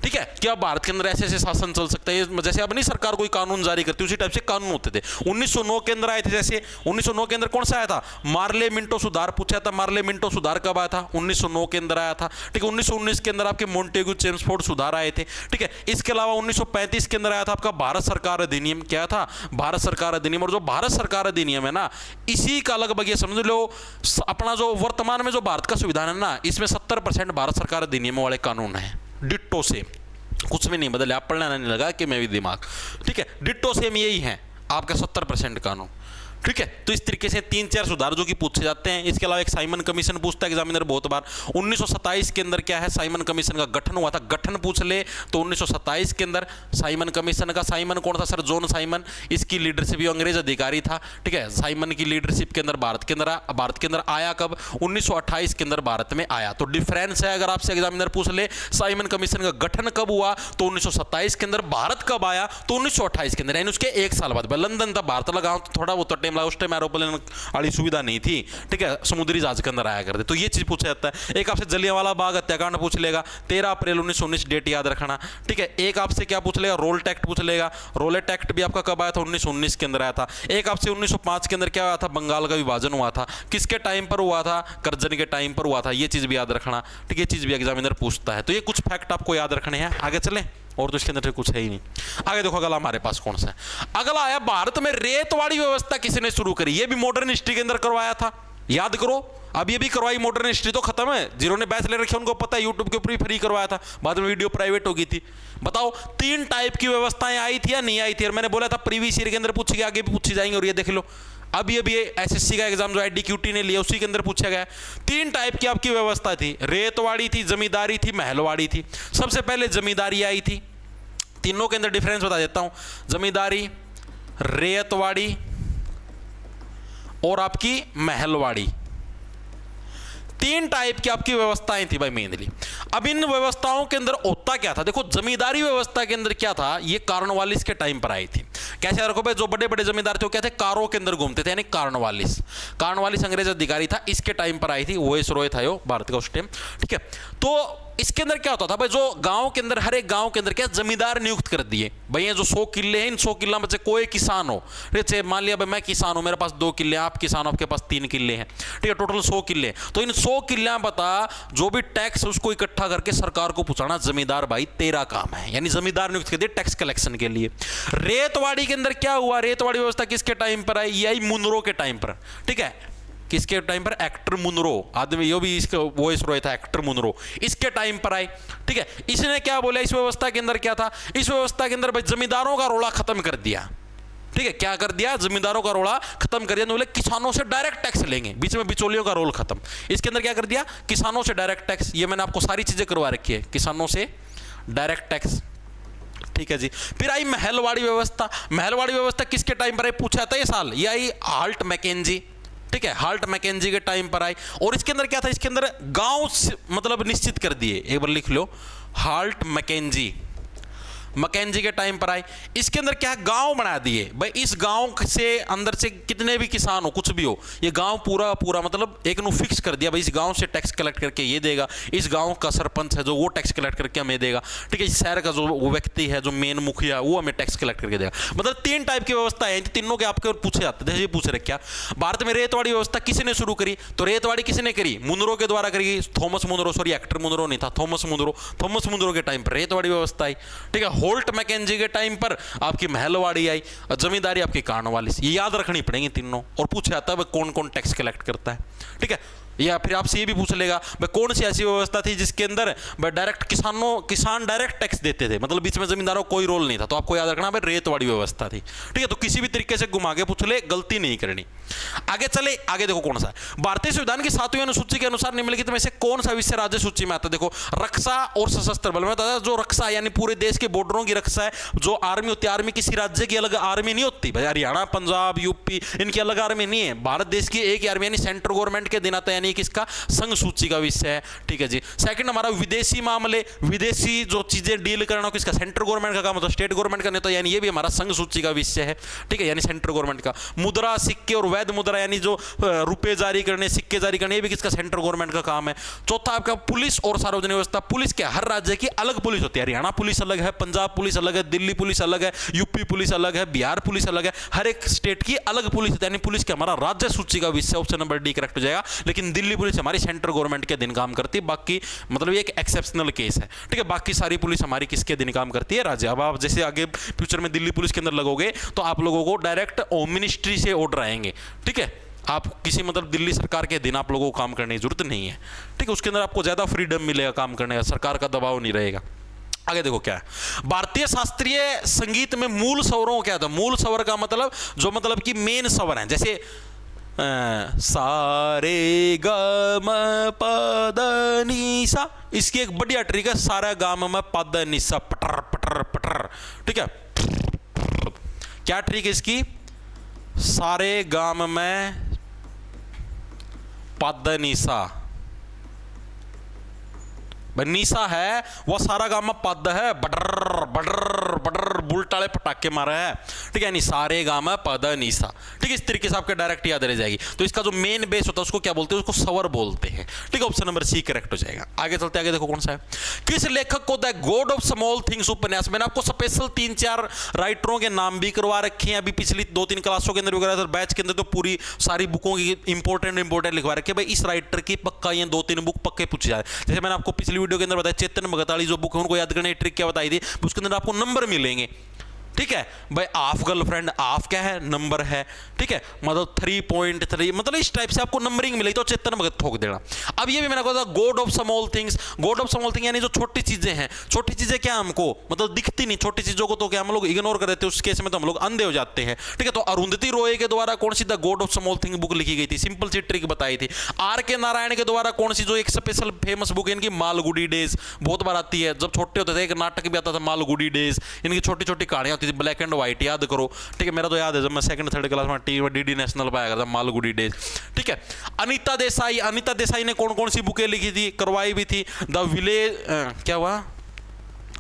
ठीक है, क्या भारत के अंदर ऐसे ऐसे शासन चल सकता है, जैसे अब नहीं सरकार कोई कानून जारी करती, उसी टाइप से कानून होते थे। 1909 के अंदर आए थे, जैसे 1909 के अंदर कौन सा आया था, मार्ले मिंटो सुधार पूछा था। मार्ले मिंटो सुधार कब आया था, 1909 के अंदर आया था। ठीक है, 1919 के अंदर आपके मोंटेग्यू चेम्सफोर्ड सुधार आए थे। ठीक है, इसके अलावा 1935 के अंदर आया था आपका भारत सरकार अधिनियम। क्या था, भारत सरकार अधिनियम। और जो भारत सरकार अधिनियम है ना, इसी का लगभग ये समझ लो अपना जो वर्तमान में जो भारत का संविधान है ना, इसमें 70% भारत सरकार अधिनियम वाले कानून है, डिट्टो से, कुछ भी नहीं बदले। आप पढ़ना नहीं लगा कि मैं भी दिमाग। ठीक है, डिट्टो सेम यही है आपका 70% कानून। ठीक है, तो इस तरीके से 3-4 सुधार जो कि पूछे जाते हैं। इसके अलावा एक साइमन कमीशन पूछता है एग्जामिनर बहुत बार। 1927 के अंदर क्या है, साइमन कमीशन का गठन हुआ था। गठन पूछ ले तो 1927 के अंदर साइमन कमीशन का, साइमन कौन था, सर जॉन साइमन। इसकी लीडरशिप भी अंग्रेज अधिकारी था। ठीक है, साइमन की लीडरशिप के अंदर भारत के अंदर आया कब, 1928 के अंदर भारत में आया। तो डिफरेंस है, अगर आपसे एग्जामिनर पूछ ले साइमन कमीशन का गठन कब हुआ तो 1927 के अंदर, भारत कब आया तो 1928 के अंदर, यानी उसके 1 साल बाद। लंदन था, भारत लगा तो थोड़ा बहुत टाइम लगा, उस टाइम एरोप्लेन वाली सुविधा नहीं थी। ठीक है, समुद्री जहाज के अंदर आया करते। तो ये चीज पूछा जाता है। एक आपसे जलियांवाला बाग हत्याकांड पूछ लेगा, 13 अप्रैल 1919 डेट याद रखना। ठीक है, एक आपसे क्या पूछ लेगा, रोल टैक्ट पूछ लेगा। रोलेट एक्ट भी आपका कब आया था, 1919 के अंदर आया था। एक आपसे 1905 के अंदर क्या आया था, बंगाल का विभाजन हुआ था। किसके टाइम पर हुआ था, करजन के टाइम पर हुआ था। ये चीज भी याद रखना। ठीक है, ये चीज भी एग्जामिनर पूछता है। तो ये कुछ फैक्ट आपको याद रखने हैं। आगे चलें, और तो इसके अंदर कुछ है ही नहीं। आगे देखो अगला हमारे पास कौन सा है। अगला आया, भारत में रेतवाड़ी व्यवस्था किसने शुरू करी। ये भी मॉडर्न हिस्ट्री के अंदर करवाया था, याद करो। अब ये भी करवाई, मॉडर्न हिस्ट्री तो खत्म है। जिन्होंने बैच ले रखे उनको पता है, यूट्यूब के ऊपर ही फ्री करवाया था, बाद में वीडियो प्राइवेट हो गई थी। बताओ 3 टाइप की व्यवस्थाएं आई थी या नहीं आई थी। और मैंने बोला था प्रीवियस ईयर के अंदर पूछी गई, आगे भी पूछी जाएंगे। और ये देख लो, अभी एसएससी का एग्जाम जो IDQT ने लिया उसी के अंदर पूछा गया। 3 टाइप की आपकी व्यवस्था थी, रेतवाड़ी थी, जमींदारी थी, महलवाड़ी थी। सबसे पहले जमींदारी आई थी। तीनों के अंदर डिफरेंस बता देता हूं, जमींदारी, रेतवाड़ी और आपकी महलवाड़ी। 3 टाइप की आपकी व्यवस्थाएं थी भाई मेनली। अब इन व्यवस्थाओं के अंदर होता क्या था, देखो जमींदारी व्यवस्था के अंदर क्या था, ये कार्नवालिस के टाइम पर आई थी। कैसे रखो भाई, जो बड़े बड़े जमींदार थे वो क्या थे, कारों के अंदर घूमते थे, यानी कार्नवालिस अंग्रेज अधिकारी था, इसके टाइम पर आई थी, वॉइसरॉय था यो भारत का उस टाइम। ठीक है, तो इसके अंदर क्या होता था भाई, जो गांव के अंदर, हर एक गांव के अंदर क्या जमींदार नियुक्त कर दिए भाई, ये जो 100 किले हैं, इन 100 किला में से कोई किसान हो, ठीक है, मान लिया भाई मैं किसान हूं, मेरे पास 2 किले, आप किसान हो, आपके पास 3 किले हैं, ठीक है, टोटल 100 किले, तो इन 100 किले बता जो भी टैक्स उसको इकट्ठा करके सरकार को पहुंचाना जमींदार भाई तेरा काम है, यानी जमींदार नियुक्त कर दिए टैक्स कलेक्शन के लिए। रेतवाड़ी के अंदर क्या हुआ, रेतवाड़ी व्यवस्था किसके टाइम पर आई, ये आई मुनरो के टाइम पर। ठीक है, किसके टाइम पर, एक्टर मुनरो, आदमी यो भी इसका वॉइसरॉय था, एक्टर मुनरो, इसके टाइम पर आए। ठीक है, इसने क्या बोला, इस व्यवस्था के अंदर क्या था, इस व्यवस्था के अंदर भाई जमींदारों का रोड़ा खत्म कर दिया। ठीक है, क्या कर दिया, जमींदारों का रोड़ा खत्म कर दिया, बोले किसानों से डायरेक्ट टैक्स लेंगे, बीच में बिचौलियों का रोल खत्म। इसके अंदर क्या कर दिया, किसानों से डायरेक्ट टैक्स, ये मैंने आपको सारी चीजें करवा रखी है, किसानों से डायरेक्ट टैक्स। ठीक है जी, फिर आई महलवाड़ी व्यवस्था। महलवाड़ी व्यवस्था किसके टाइम पर आई, पूछा था ये साल, ये आई हाल्ट मैकेंजी। ठीक है, हाल्ट मैकेंजी के टाइम पर आई, और इसके अंदर क्या था, इसके अंदर गांव मतलब निश्चित कर दिए, एक बार लिख लो, हाल्ट मैकेंजी के टाइम पर आए। इसके अंदर क्या है, गांव बना दिए भाई, इस गांव से अंदर से कितने भी किसान हो, कुछ भी हो, ये गांव पूरा पूरा मतलब एक नु फिक्स कर दिया भाई, इस गांव से टैक्स कलेक्ट करके ये देगा, इस गांव का सरपंच है जो वो टैक्स कलेक्ट करके हमें देगा। ठीक है, इस शहर का जो वो व्यक्ति है जो मेन मुखिया वो हमें टैक्स कलेक्ट करके देगा। मतलब 3 टाइप की व्यवस्था है, तीनों के आपके पूछे जाते थे। ये पूछ रहे क्या, भारत में रेतवाड़ी व्यवस्था किसने शुरू करी, तो रेतवाड़ी किसने करी, मुनरो के द्वारा करी, Thomas Munro, sorry actor Munro नहीं था, थॉमस मुनरो के टाइम पर रेतवाड़ी व्यवस्था आई। ठीक है, होल्ट मैकेंजी के टाइम पर आपकी महलवाड़ी आई, और जमींदारी आपकी कार्नवालिस, ये याद रखनी पड़ेगी तीनों। और पूछा जाता है कौन कौन टैक्स कलेक्ट करता है। ठीक है, या फिर आपसे ये भी पूछ लेगा भाई कौन सी ऐसी व्यवस्था थी जिसके अंदर डायरेक्ट किसान डायरेक्ट टैक्स देते थे, मतलब बीच में जमींदारों कोई रोल नहीं था, तो आपको याद रखना भाई रेतवाड़ी व्यवस्था थी। ठीक है, तो किसी भी तरीके से घुमा के पूछ ले, गलती नहीं करनी। आगे चले, आगे देखो कौन सा है, भारतीय संविधान की 7वीं अनुसूची के अनुसार निम्नलिखित में से कौन सा विषय राज्य सूची में आता है। देखो, रक्षा और सशस्त्र बल में था, जो रक्षा यानी पूरे देश के बॉर्डरों की रक्षा है, जो आर्मी होती है, आर्मी किसी राज्य की अलग आर्मी नहीं होती भाई, हरियाणा, पंजाब, यूपी इनकी अलग आर्मी नहीं है, भारत देश की एक आर्मी, यानी सेंट्रल गवर्नमेंट के दिन आता है, यानी किसका, संघ सूची का विषय है। ठीक है जी, सेकंड हमारा विदेशी मामले, विदेशी जो चीजें डील करना किसका, सेंट्रल गवर्नमेंट का काम होता है, स्टेट गवर्नमेंट का नहीं, तो यानी ये भी हमारा संघ सूची का विषय है। ठीक है, यानी सेंट्रल गवर्नमेंट का। मुद्रा, सिक्के और वैध मुद्रा, यानी जो रुपए जारी करने, सिक्के जारी करने, ये भी किसका, सेंट्रल गवर्नमेंट का काम है। चौथा आपका पुलिस और सार्वजनिक व्यवस्था। पुलिस क्या, हर राज्य की अलग पुलिस होती है, हरियाणा पुलिस अलग है, पंजाब पुलिस अलग है, दिल्ली पुलिस अलग है, यूपी पुलिस अलग है, बिहार पुलिस अलग है, हर एक स्टेट की अलग पुलिस होती है, यानी पुलिस क्या हमारा राज्य सूची का विषय, ऑप्शन नंबर डी करेक्ट हो जाएगा। लेकिन दिल्ली पुलिस हमारी सेंट्रल गवर्नमेंट के दिन काम करती है, बाकी मतलब ये एक एक्सेप्शनल केस है। ठीक है, बाकी सारी पुलिस हमारी किसके दिन काम करती है, राज्य। अब आप जैसे आगे फ्यूचर में दिल्ली पुलिस के अंदर लगोगे तो आप लोगों को डायरेक्ट होम मिनिस्ट्री से ऑर्डर आएंगे। ठीक है, आप किसी मतलब दिल्ली सरकार के दिन आप लोगों को काम करने की जरूरत नहीं है। ठीक है, उसके अंदर आपको ज्यादा फ्रीडम मिलेगा काम करने का, सरकार का दबाव नहीं रहेगा। आगे देखो क्या है, भारतीय शास्त्रीय संगीत में मूल स्वरों क्या था। मूल स्वर का मतलब जो मतलब कि मेन स्वर है, जैसे सारे ग म प द नि सा, इसकी एक बढ़िया ट्रिक है, सारा गा म प द नि सा, पटर पटर पटर। ठीक है, क्या ट्रिक है इसकी, सारे गाम में प द नि सा, निशा है वो सारा गाम में पद है, बडर बडर बडर बुलटाले पटाखे मारे है। ठीक है, नहीं सारे गाम में पद निशा। ठीक है, इस तरीके से आपके डायरेक्ट याद रह जाएगी। तो इसका जो मेन बेस होता है उसको क्या बोलते हैं, उसको स्वर बोलते हैं। ठीक है, ऑप्शन नंबर सी करेक्ट हो जाएगा। आगे चलते, आगे देखो कौन सा है, किस लेखक को the God of small things उपन्यास, मैंने आपको स्पेशल 3-4 राइटरों के नाम भी करवा रखे हैं, अभी पिछली 2-3 क्लासों के अंदर वगैरह बैच के अंदर तो पूरी सारी बुकों की इंपॉर्टेंट लिखवा रखे भाई, इस राइटर की पक्का ये 2-3 बुक पक्के पूछी जाए। जैसे मैंने आपको पिछली वीडियो के अंदर बताया, चेतन भगत वाली जो बुक है उनको याद करने की ट्रिक क्या बताई थी, उसके अंदर आपको नंबर मिलेंगे। ठीक है भाई, ऑफ गर्लफ्रेंड, ऑफ क्या है, नंबर है। ठीक है, मतलब 3.3, मतलब इस टाइप से आपको नंबरिंग मिलेगी, तो चेतन भगत ठोक देना। अब ये भी मैंने कहा था God of small things. God of small thing यानी जो छोटी चीजें हैं, छोटी चीजें क्या हमको मतलब दिखती नहीं, छोटी चीजों को तो क्या हम लोग इग्नोर कर देते हैं, उस केस में तो हम लोग अंधे हो जाते हैं। ठीक है, तो अरुंधति रॉय के द्वारा कौन see the God of small thing book लिखी गई थी, सिंपल सी ट्रिक बताई थी। आर के नारायण के द्वारा कौन सी जो एक स्पेशल फेमस बुक है इनकी, मालगुडी डेज, बहुत बार आती है, जब छोटे होते थे एक नाटक भी आता था मालगुडी डेज, इनकी छोटी छोटी कहानियां होती थी, ब्लैक एंड व्हाइट, याद करो। ठीक है, मेरा तो याद है जब मैं 2nd-3rd क्लास में टीवी डीडी नेशनल पे आया था, मालगुडी डेज। ठीक है, अनीता देसाई ने कौन कौन सी बुकें लिखी थी, करवाई भी थी, द विलेज क्या हुआ,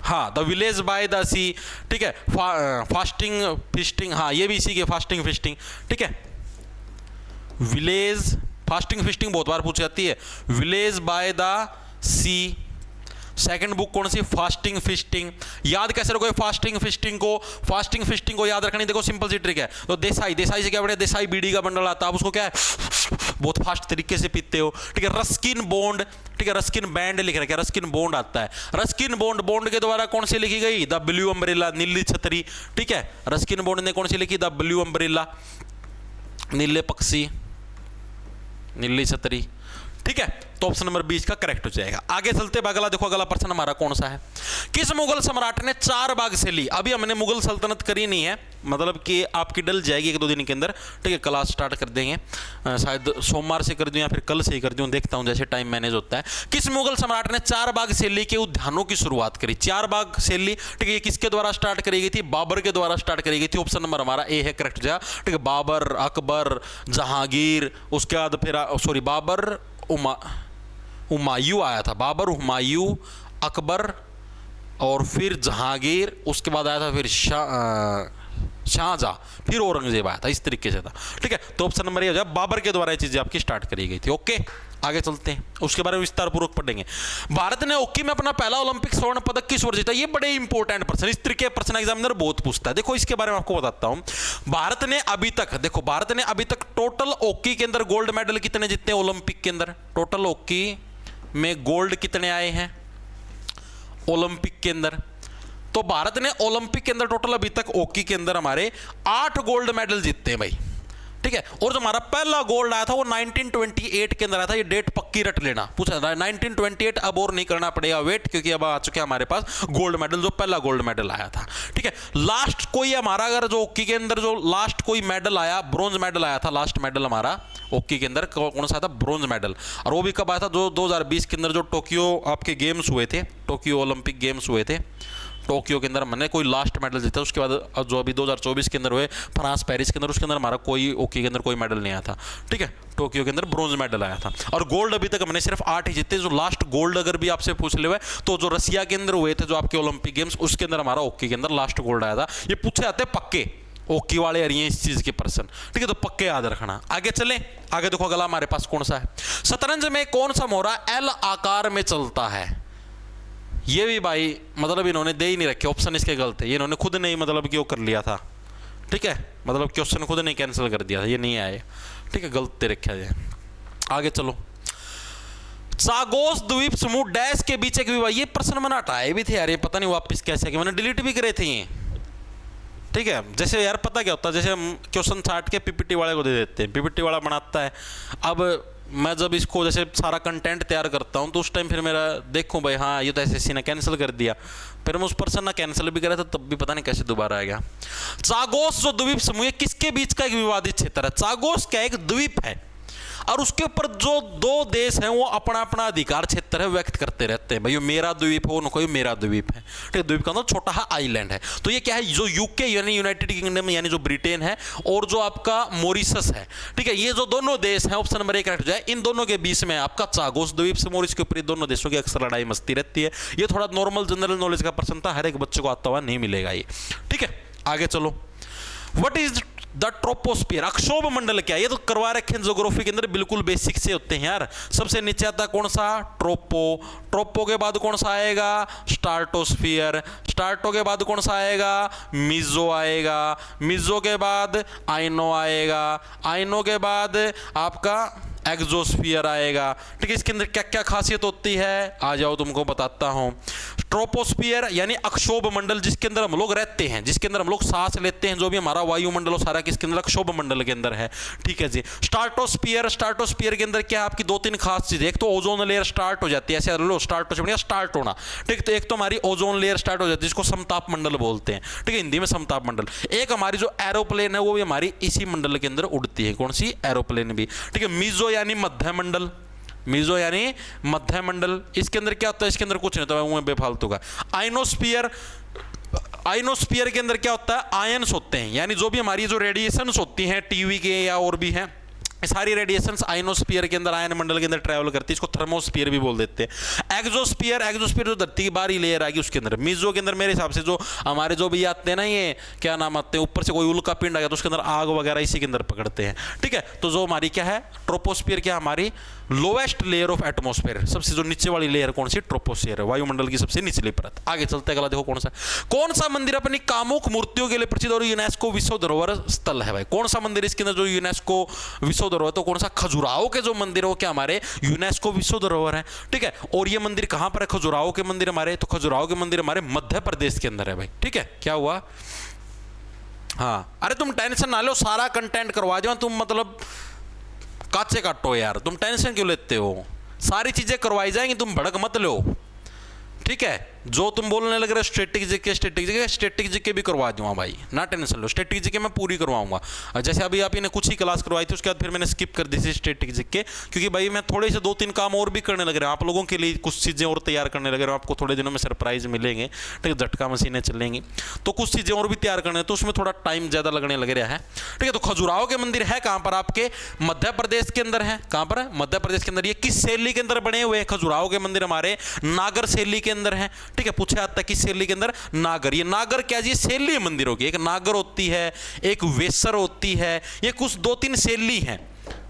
हाँ द विलेज बाय द सी, ठीक है, फास्टिंग फिस्टिंग, हाँ ये भी इसी के फास्टिंग फिस्टिंग, ठीक है, विलेज फास्टिंग फिस्टिंग बहुत बार पूछी जाती है, village by the sea. Second book कौन सी, फास्टिंग फिस्टिंग। याद कैसे रखोगे फास्टिंग फिस्टिंग को, फास्टिंग फिस्टिंग को याद रखनी, देखो सिंपल सी ट्रिक है। तो देसाई, देसाई से क्या बढ़िया, देसाई बीड़ी का बंडल आता है, आप उसको क्या है बहुत फास्ट तरीके से पीते हो, ठीक है। रस्किन बॉन्ड, ठीक है, रस्किन बैंड लिख रखा है, रस्किन बॉन्ड आता है, रस्किन बॉन्ड, बॉन्ड के द्वारा कौन सी लिखी गई, द ब्लू अम्ब्रेला, नीली छतरी, ठीक है। रस्किन बॉन्ड ने कौन सी लिखी, द ब्लू अम्ब्रेला, नीले पक्षी, नीली छतरी, ठीक है। तो ऑप्शन नंबर 20 का करेक्ट हो जाएगा। आगे चलते अगला देखो, अगला प्रश्न हमारा कौन सा है, किस मुगल सम्राट ने 4 बाग से ली। अभी हमने मुगल सल्तनत करी नहीं है, मतलब कि आपकी डल जाएगी 1-2 दिन के अंदर, ठीक है। क्लास स्टार्ट कर देंगे, शायद सोमवार से कर दूं या फिर कल से ही कर दूं, देखता हूं जैसे टाइम मैनेज होता है। किस मुगल सम्राट ने 4 बाग शैली के उद्यानों की शुरुआत करी। 4 बाग शैली, ठीक है, ये किसके द्वारा स्टार्ट करी गई थी, बाबर के द्वारा स्टार्ट करी गई थी। ऑप्शन नंबर हमारा ए है करेक्ट हो जाएगा, ठीक है। बाबर, अकबर, जहांगीर, उसके बाद फिर सॉरी बाबर, हुमायूं आया था, बाबर, हुमायूं, अकबर और फिर जहांगीर, उसके बाद आया था फिर शाहजहां, फिर औरंगजेब आया था, इस तरीके से था, ठीक है। तो ऑप्शन नंबर ये हो जाए, बाबर के द्वारा ये चीजें आपकी स्टार्ट करी गई थी। ओके, आगे चलते हैं, उसके बारे में विस्तार पूर्वक पढ़ेंगे। भारत ने हॉकी में अपना पहला ओलंपिक स्वर्ण पदक किस वर्ष जीता। ये बड़े इंपॉर्टेंट प्रश्न, इस तरीके के प्रश्न एग्जामिनर बहुत पूछता है। देखो इसके बारे में आपको बताता हूं, भारत ने अभी तक, देखो भारत ने अभी तक टोटल हॉकी के अंदर गोल्ड मेडल कितने जीते हैं ओलंपिक के अंदर, टोटल हॉकी में गोल्ड कितने आए हैं ओलंपिक के अंदर। तो भारत ने ओलंपिक के अंदर टोटल अभी तक हॉकी के अंदर हमारे 8 गोल्ड मेडल जीते हैं भाई, ठीक है। और जो हमारा पहला गोल्ड आया था वो 1928 के अंदर आया था, ये डेट पक्की रट लेना, पूछा था 1928, अब और नहीं करना पड़ेगा वेट, क्योंकि अब आ चुके हैं हमारे पास गोल्ड मेडल, जो पहला गोल्ड मेडल आया था, ठीक है। लास्ट कोई हमारा अगर जो हॉकी के अंदर जो लास्ट कोई मेडल आया, ब्रॉन्ज मेडल आया था, लास्ट मेडल हमारा हॉकी के अंदर कौन सा था, ब्रॉन्ज मेडल। और वो भी कब आया था, जो 2020 के अंदर जो टोक्यो आपके गेम्स हुए थे, टोक्यो ओलंपिक गेम्स हुए थे, टोक्यो के अंदर मैंने कोई लास्ट मेडल जीता। उसके बाद जो अभी 2024 के अंदर हुए फ्रांस पेरिस के अंदर, उसके अंदर हमारा कोई हॉकी के अंदर कोई मेडल नहीं आया था, ठीक है। टोक्यो के अंदर ब्रॉन्ज मेडल आया था। और गोल्ड अभी तक हमने सिर्फ 8 ही जीते। जो लास्ट गोल्ड अगर भी आपसे पूछ ले हुए तो जो रसिया के अंदर हुए थे जो आपके ओलंपिक गेम्स, उसके अंदर हमारा हॉकी के अंदर लास्ट गोल्ड आया था। ये पूछे जाते पक्के हॉकी वाले अरिए इस चीज के पर्सन, ठीक है, तो पक्के याद रखना। आगे चले, आगे देखो अगला हमारे पास कौन सा है, शतरंज में कौन सा मोहरा एल आकार में चलता है। ये भी भाई मतलब इन्होंने दे ही नहीं रखे, ऑप्शन इसके गलत है, ये इन्होंने खुद नहीं मतलब कि वो कर लिया था, ठीक है, मतलब क्वेश्चन खुद नहीं कैंसिल कर दिया था, ये नहीं आए, ठीक है, गलत दे रखा है। आगे चलो, चागोस द्वीप समूह डैश के बीच एक विवाह, ये प्रश्न मैंने हटाए भी थे यार, ये पता नहीं वापस कैसे कि मैंने डिलीट भी करे थे ये, ठीक है। जैसे यार पता क्या होता है, जैसे हम क्वेश्चन छाट के पीपीटी वाले को दे देते हैं, पीपीटी वाला बनाता है। अब मैं जब इसको जैसे सारा कंटेंट तैयार करता हूँ तो उस टाइम फिर मेरा देखूँ भाई हाँ ये तो एसएससी ने कैंसिल कर दिया, फिर मैं उस पर्सन ने कैंसिल भी करा था तब भी पता नहीं कैसे दोबारा आएगा। चागोस जो द्वीप समूह किसके बीच का एक विवादित क्षेत्र है। चागोस क्या एक द्वीप है और उसके ऊपर जो 2 देश हैं वो अपना अपना अधिकार क्षेत्र है व्यक्त करते रहते हैं, भाई ये मेरा द्वीप हो, कोई मेरा द्वीप है, ठीक है। द्वीप का मतलब छोटा सा आइलैंड है। तो ये क्या है, जो यूके यानी यूनाइटेड किंगडम यानी जो ब्रिटेन है और जो आपका मॉरिशस है, ठीक है, ये जो दोनों देश हैं, ऑप्शन नंबर 1 करेक्ट हो जाए, इन दोनों के बीच में आपका चागोस द्वीप से मॉरिशस के ऊपर दोनों देशों की अक्सर लड़ाई मस्ती रहती है। ये थोड़ा नॉर्मल जनरल नॉलेज का प्रश्न था, हर एक बच्चे को आता हुआ नहीं मिलेगा ये, ठीक है। आगे चलो, व्हाट इज द ट्रोपोस्फियर, अक्षोभ मंडल क्या है, ये तो करवा रखे हैं ज्योग्राफी के अंदर, बिल्कुल बेसिक से होते हैं यार। सबसे नीचे आता कौन सा, ट्रोपो, ट्रोपो के बाद कौन सा आएगा, स्टार्टोस्फियर, स्टार्टो के बाद कौन सा आएगा, मिजो आएगा, मिजो के बाद आइनो आएगा, आइनो के बाद आपका एक्सोस्फियर आएगा, ठीक है। इसके अंदर क्या क्या खासियत होती है आ जाओ तुमको बताता हूं। ट्रोपोस्फियर यानी अक्षोभ मंडल, जिसके अंदर हम लोग रहते हैं, जिसके अंदर हम लोग सांस लेते हैं, जो भी हमारा वायुमंडल हो सारा किसके अंदर, अक्षोभ मंडल के अंदर है, ठीक है जी। स्टार्टोस्फियर, स्टार्टोस्फियर के अंदर क्या है आपकी 2-3 खास चीजें, एक तो ओजोन लेयर स्टार्ट हो जाती है, ऐसे लो स्टार्ट होना, ठीक, तो एक तो हमारी ओजोन लेयर स्टार्ट हो जाती है जिसको समताप मंडल बोलते हैं, ठीक है, हिंदी में समताप मंडल। एक हमारी जो एरोप्लेन है वो भी हमारी इसी मंडल के अंदर उड़ती है, कौन सी, एरोप्लेन भी, ठीक है। मीजो यानी मध्य मंडल, मीजो यानी मध्य मंडल, इसके अंदर क्या होता है, इसके अंदर कुछ नहीं होता है बेफालतू का। आइनोस्फीयर, आइनोस्फीयर के अंदर क्या होता है, आयंस होते हैं, यानी जो भी हमारी जो रेडिएशंस होती हैं टीवी के या और भी हैं सारी रेडिएशंस आयनोस्फीयर के अंदर, आयन मंडल के अंदर ट्रैवल करती है, इसको थर्मोस्फीयर भी बोल देते हैं। एक्सोस्फीयर, एक्सोस्फीयर जो धरती की बाहरी लेयर आएगी उसके अंदर। मीजो के अंदर मेरे हिसाब से जो हमारे जो भी आते हैं ना, ये क्या नाम आते हैं, ऊपर से कोई उल्का पिंड आ गया तो उसके अंदर आग वगैरह इसी के अंदर पकड़ते हैं, ठीक है। तो जो हमारी क्या है, ट्रोपोस्फीयर, क्या हमारी लोएस्ट लेयर ऑफ एटमॉस्फेयर, सबसे जो नीचे वाली लेयर कौन सी, ट्रोपोस्फीयर है, वायुमंडल की सबसे निचली परत। आगे चलते हैं, अगला देखो कौन सा मंदिर अपनी कामुक मूर्तियों के लिए प्रसिद्ध और यूनेस्को विश्व धरोहर स्थल है भाई। कौन सा मंदिर इसके अंदर जो यूनेस्को विश्व धरोहर, तो कौन सा, खजुराहो के जो मंदिर हो क्या हमारे यूनेस्को विश्व धरोहर है, ठीक है। और ये मंदिर कहां पर है, खजुराहो के मंदिर हमारे, तो खजुराहो के मंदिर हमारे मध्य प्रदेश के अंदर है भाई, ठीक है। क्या हुआ, हाँ, अरे तुम टेंशन ना लो, सारा कंटेंट करवा दो तुम, मतलब काचे काटो यार, तुम टेंशन क्यों लेते हो, सारी चीजें करवाई जाएंगी, तुम भड़क मत लो, ठीक है। जो तुम बोलने लग रहे हो स्टैटिक जीके भी करवा दूंगा भाई, ना टेंशन लो, स्टैटिक जीके मैं पूरी करवाऊंगा। जैसे अभी आप ने कुछ ही क्लास करवाई थी, उसके बाद फिर मैंने स्किप कर दी थी स्टैटिक जीके, क्योंकि भाई मैं थोड़े से 2-3 काम और भी करने लग रहे हैं आप लोगों के लिए, कुछ चीज़ें और तैयार करने लग रहे हैं, आपको थोड़े दिनों में सरप्राइज मिलेंगे, ठीक है। झटका मशीनें चलेंगी तो कुछ चीज़ें और भी तैयार करने, तो उसमें थोड़ा टाइम ज़्यादा लगने लग रहा है, ठीक है। तो खजुराहो के मंदिर है कहाँ पर, आपके मध्य प्रदेश के अंदर है। कहाँ पर है, मध्य प्रदेश के अंदर। ये किस शैली के अंदर बने हुए हैं, खजुराहो के मंदिर हमारे नागर शैली के अंदर है, ठीक है। पूछा जाता है किस शैली के अंदर, नागर। ये नागर क्या जी, शैली मंदिरों की, एक नागर होती है, एक वेसर होती है, ये कुछ 2-3 शैली हैं,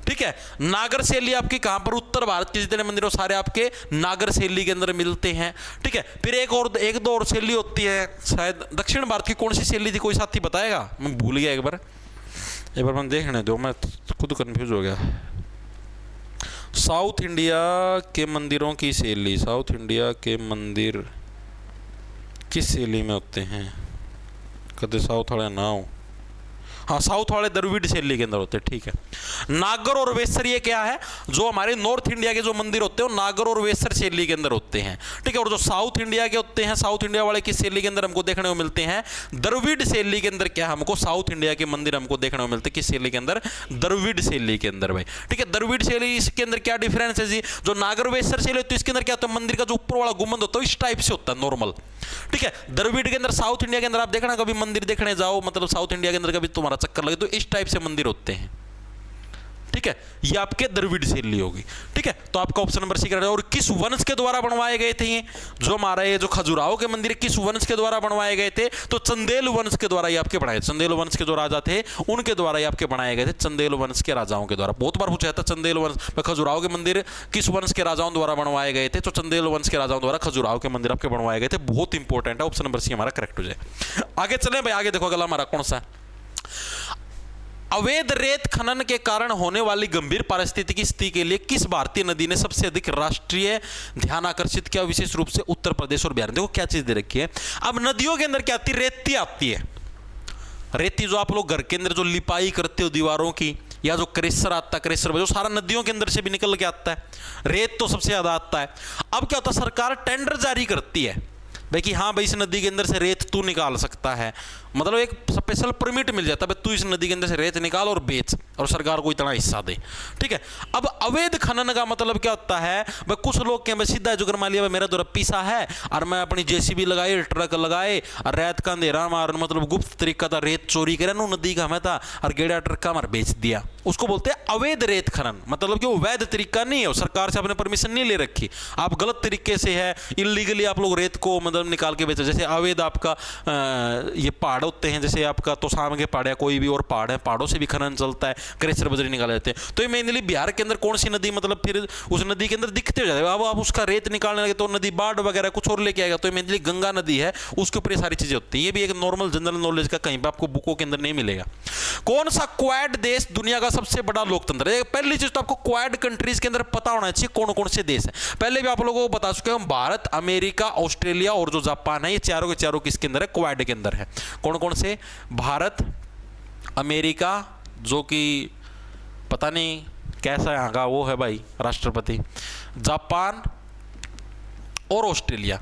ठीक है। नागर शैली आपकी कहां पर, उत्तर भारत के जितने मंदिर हो सारे आपके नागर शैली के अंदर मिलते हैं, ठीक है। फिर एक दो और शैली होती है, शायद दक्षिण भारत की कौन सी शैली थी, कोई साथी बताएगा, मैं भूल गया, एक बार मैं देखने दो, मैं खुद कंफ्यूज हो गया। साउथ इंडिया के मंदिरों की शैली, साउथ इंडिया के मंदिर किस शैली में होते हैं, कदे साउथ वाले ना हो, हाँ साउथ वाले द्रविड़ शैली के अंदर होते हैं, ठीक है। नागर और वेसर ये क्या है, जो हमारे नॉर्थ इंडिया के जो मंदिर होते हैं वो नागर और वेसर शैली के अंदर होते हैं, ठीक है। और जो साउथ इंडिया के होते हैं, साउथ इंडिया वाले किस शैली के अंदर हमको देखने को मिलते हैं, द्रविड़ शैली के अंदर। क्या हमको साउथ इंडिया के मंदिर हमको देखने को मिलते हैं किस शैली के अंदर, द्रविड़ शैली के अंदर भाई, ठीक है। द्रविड़ शैली इसके अंदर क्या डिफरेंस है जी, जो नागर वेसर शैली होती है इसके अंदर क्या होता है, मंदिर का जो ऊपर वाला गुंबद होता है इस टाइप से होता है नॉर्मल, ठीक है। द्रविड़ के अंदर, साउथ इंडिया के अंदर आप देखना कभी मंदिर देखने जाओ, मतलब साउथ इंडिया के अंदर कभी तुम्हारा चक्कर लगे तो इस टाइप से मंदिर होते हैं, ठीक है। ये आपके द्रविड़ शैली होगी, ठीक है। तो आपका ऑप्शन नंबर सी करेक्ट है। और किस वंश के द्वारा बनवाए गए थे ये, जो हमारा ये जो खजुराहो के मंदिर किस वंश के द्वारा बनवाए गए थे, तो चंदेल वंश के द्वारा ये आपके बनाए, चंदेल वंश के जो राजा थे उनके द्वारा ये आपके बनाए गए थे, चंदेल वंश के राजाओं के द्वारा। बहुत बार पूछा जाता है चंदेल वंश, खजुराहो के मंदिर किस वंश के राजाओं द्वारा बनवाए गए थे, तो चंदेल वंश के राजाओं द्वारा खजुराहो के मंदिर आपके बनवाए गए थे। बहुत इंपॉर्टेंट है, ऑप्शन नंबर सी हमारा करेक्ट हो जाए। आगे चले भाई, आगे देखो अगला हमारा कौन सा है, अवैध रेत खनन के कारण होने वाली गंभीर पारिस्थितिकी स्थिति के लिए किस भारतीय नदी ने सबसे अधिक राष्ट्रीय ध्यान आकर्षित किया, विशेष रूप से उत्तर प्रदेश और बिहार। देखो क्या चीज दे रखी है, अब नदियों के अंदर क्या आती है, रेती आती है। रेती जो आप लोग घर के अंदर जो लिपाई करते हो दीवारों की, या जो क्रेशर आता है, क्रेशर जो सारा नदियों के अंदर से भी निकल के आता है, रेत तो सबसे ज्यादा आता है। अब क्या होता है, सरकार टेंडर जारी करती है भाई कि हाँ भाई इस नदी के अंदर से रेत तू निकाल सकता है, मतलब एक स्पेशल परमिट मिल जाता है, तू इस नदी के अंदर से रेत निकाल और बेच, और सरकार को इतना हिस्सा दे, ठीक है। अब अवैध खनन का मतलब क्या होता है, भाई कुछ लोग क्या सीधा जो मान लिया मेरा तो रप्पीसा है और मैं अपनी जेसीबी लगाई, ट्रक लगाए और रेत का अंधेरा मार, मतलब गुप्त तरीका था रेत चोरी करे ना नदी का हमें था और गेड़ा ट्रक का मार बेच दिया, उसको बोलते हैं अवैध रेत खनन। मतलब कि वो वैध तरीका नहीं है, सरकार से आपने परमिशन नहीं ले रखी, आप गलत तरीके से है, इलीगली आप लोग रेत को मतलब निकाल के बेचे। जैसे अवैध आपका ये पहाड़ होते हैं, जैसे आपका तोसाम के पहाड़ या कोई भी और पहाड़ है, पहाड़ों से भी खनन चलता है, क्रेशर बजरी निकाले जाते हैं। तो ये मेनली बिहार के अंदर कौन सी नदी, मतलब फिर उस नदी के अंदर दिखते हो जाते हैं, अब आप उसका रेत निकालने लगे तो नदी बाढ़ वगैरह कुछ और लेके आएगा, तो मेनली गंगा नदी है, उसके ऊपर ये सारी चीजें होती है। ये भी एक नॉर्मल जनरल नॉलेज का, कहीं पर आपको बुकों के अंदर नहीं मिलेगा। कौन सा क्वाड देश दुनिया का सबसे बड़ा लोकतंत्र है, पहली चीज तो आपको क्वाड कंट्रीज के अंदर पता होना चाहिए कौन कौन से देश है। पहले भी आप लोगों को बता चुके हैं, भारत, अमेरिका, ऑस्ट्रेलिया और जो जापान है, ये चारों के चारों किसके अंदर है, क्वाड के अंदर है। कौन कौन से, भारत, अमेरिका जो कि पता नहीं कैसा यहाँ का वो है भाई राष्ट्रपति, जापान और ऑस्ट्रेलिया,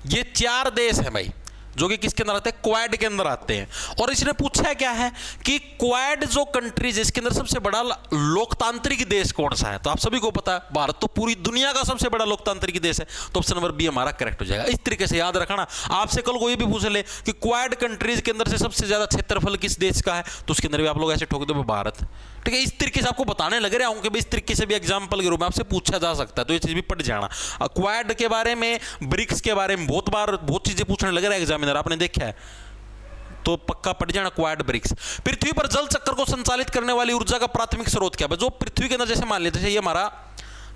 ये 4 देश हैं भाई जो कि किसके अंदर आते हैं, क्वाड के अंदर आते हैं। और इसने पूछा क्या है कि क्वाड जो कंट्रीज इसके अंदर सबसे बड़ा लोकतांत्रिक देश कौन सा है, तो आप सभी को पता है भारत तो पूरी दुनिया का सबसे बड़ा लोकतांत्रिक देश है, तो ऑप्शन नंबर बी हमारा करेक्ट हो जाएगा। इस तरीके से याद रखना, आपसे कल कोई भी पूछ ले कि क्वाड कंट्रीज के अंदर से सबसे ज्यादा क्षेत्रफल किस देश का है, तो उसके अंदर भी आप लोग ऐसे ठोक दो भारत, ठीक है, इस तरीके से आपको बताने लग रहा हूं कि भाई इस तरीके से भी एग्जाम्पल के रूप में आपसे पूछा जा सकता है, तो ये चीज भी पढ़ जाना। क्वाड के बारे में, ब्रिक्स के बारे में बहुत चीजें पूछने लग रहा है एग्जामिनर, आपने देखा है, तो पक्का पड़ जाना क्वाड ब्रिक्स। पृथ्वी पर जल चक्र को संचालित करने वाली ऊर्जा का प्राथमिक स्रोत क्या है? जो पृथ्वी के अंदर, जैसे मान लीजिए ये हमारा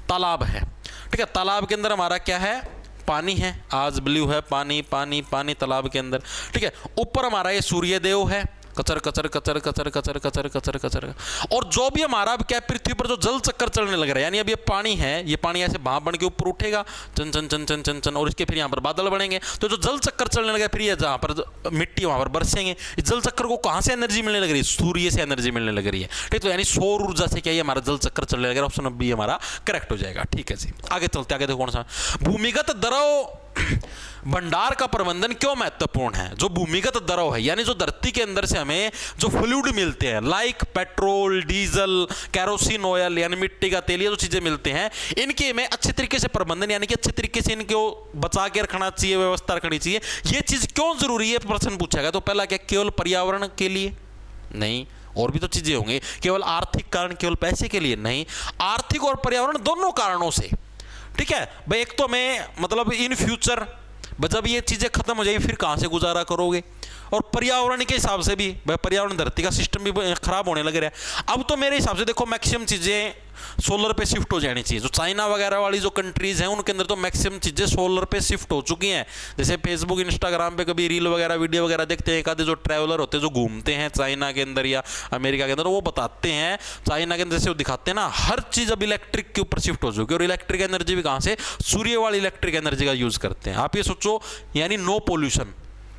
तालाब है, ठीक है, तालाब के अंदर हमारा क्या है? पानी है, आज ब्लू है, पानी पानी पानी तालाब के अंदर, ठीक है। ऊपर हमारा ये सूर्य देव है, कचर कचर कचर कचर कचर कचर कचर कचर, और जो भी हमारा अब क्या पृथ्वी पर जो जल चक्कर चलने लग रहा है, यानी अब ये पानी है, ये पानी ऐसे भाप बन के ऊपर उठेगा, चन चन चन चन चन चन, और इसके फिर यहाँ पर बादल बनेंगे, तो जो जल चक्कर चलने लगा, फिर ये जहाँ पर मिट्टी वहाँ पर बरसेंगे। इस जल चक्कर को कहाँ से एनर्जी मिलने लग रही है? सूर्य से एनर्जी मिलने लग रही है, ठीक। तो यानी सौर ऊर्जा से क्या ये हमारा जल चक्कर चलने लग रहा है। ऑप्शन बी हमारा करेक्ट हो जाएगा, ठीक है जी। आगे चलते, आगे देखो कौन सा, भूमिगत द्रव भंडार का प्रबंधन क्यों महत्वपूर्ण है? जो भूमिगत द्रव है, यानी जो धरती के अंदर से हमें जो फ्लूइड मिलते हैं, like petrol, diesel, kerosene oil, यानी मिट्टी का तेल, ये जो चीजें मिलते हैं, इनके में अच्छे तरीके से प्रबंधन, यानी कि अच्छे तरीके से इनको बचा के रखना चाहिए, व्यवस्था रखनी चाहिए। ये चीज क्यों जरूरी है, प्रश्न पूछा गया। तो पहला क्या, केवल पर्यावरण के लिए? नहीं, और भी तो चीजें होंगी। केवल आर्थिक कारण, केवल पैसे के लिए? नहीं, आर्थिक और पर्यावरण दोनों कारणों से, ठीक है भाई। एक तो मैं मतलब इन फ्यूचर जब ये चीजें खत्म हो जाएगी, फिर कहां से गुजारा करोगे? और पर्यावरण के हिसाब से भी भाई, पर्यावरण, धरती का सिस्टम भी खराब होने लग रहा है। अब तो मेरे हिसाब से देखो, मैक्सिमम चीजें सोलर पे शिफ्ट हो जानी चाहिए। जो चाइना वगैरह वाली जो कंट्रीज हैं, उनके अंदर तो मैक्सिमम चीजें सोलर पे शिफ्ट हो चुकी हैं। जैसे फेसबुक, इंस्टाग्राम पे कभी रील वगैरह, वीडियो वगैरह देखते हैं, एक आधे जो ट्रैवलर होते हैं जो घूमते हैं चाइना के अंदर या अमेरिका के अंदर, वो बताते हैं चाइना के अंदर, जैसे वो दिखाते हैं ना, हर चीज अब इलेक्ट्रिक के ऊपर शिफ्ट हो चुकी है। और इलेक्ट्रिक एनर्जी भी कहां से? सूर्य वाली इलेक्ट्रिक एनर्जी का यूज करते हैं। आप ये सोचो, यानी नो पोल्यूशन।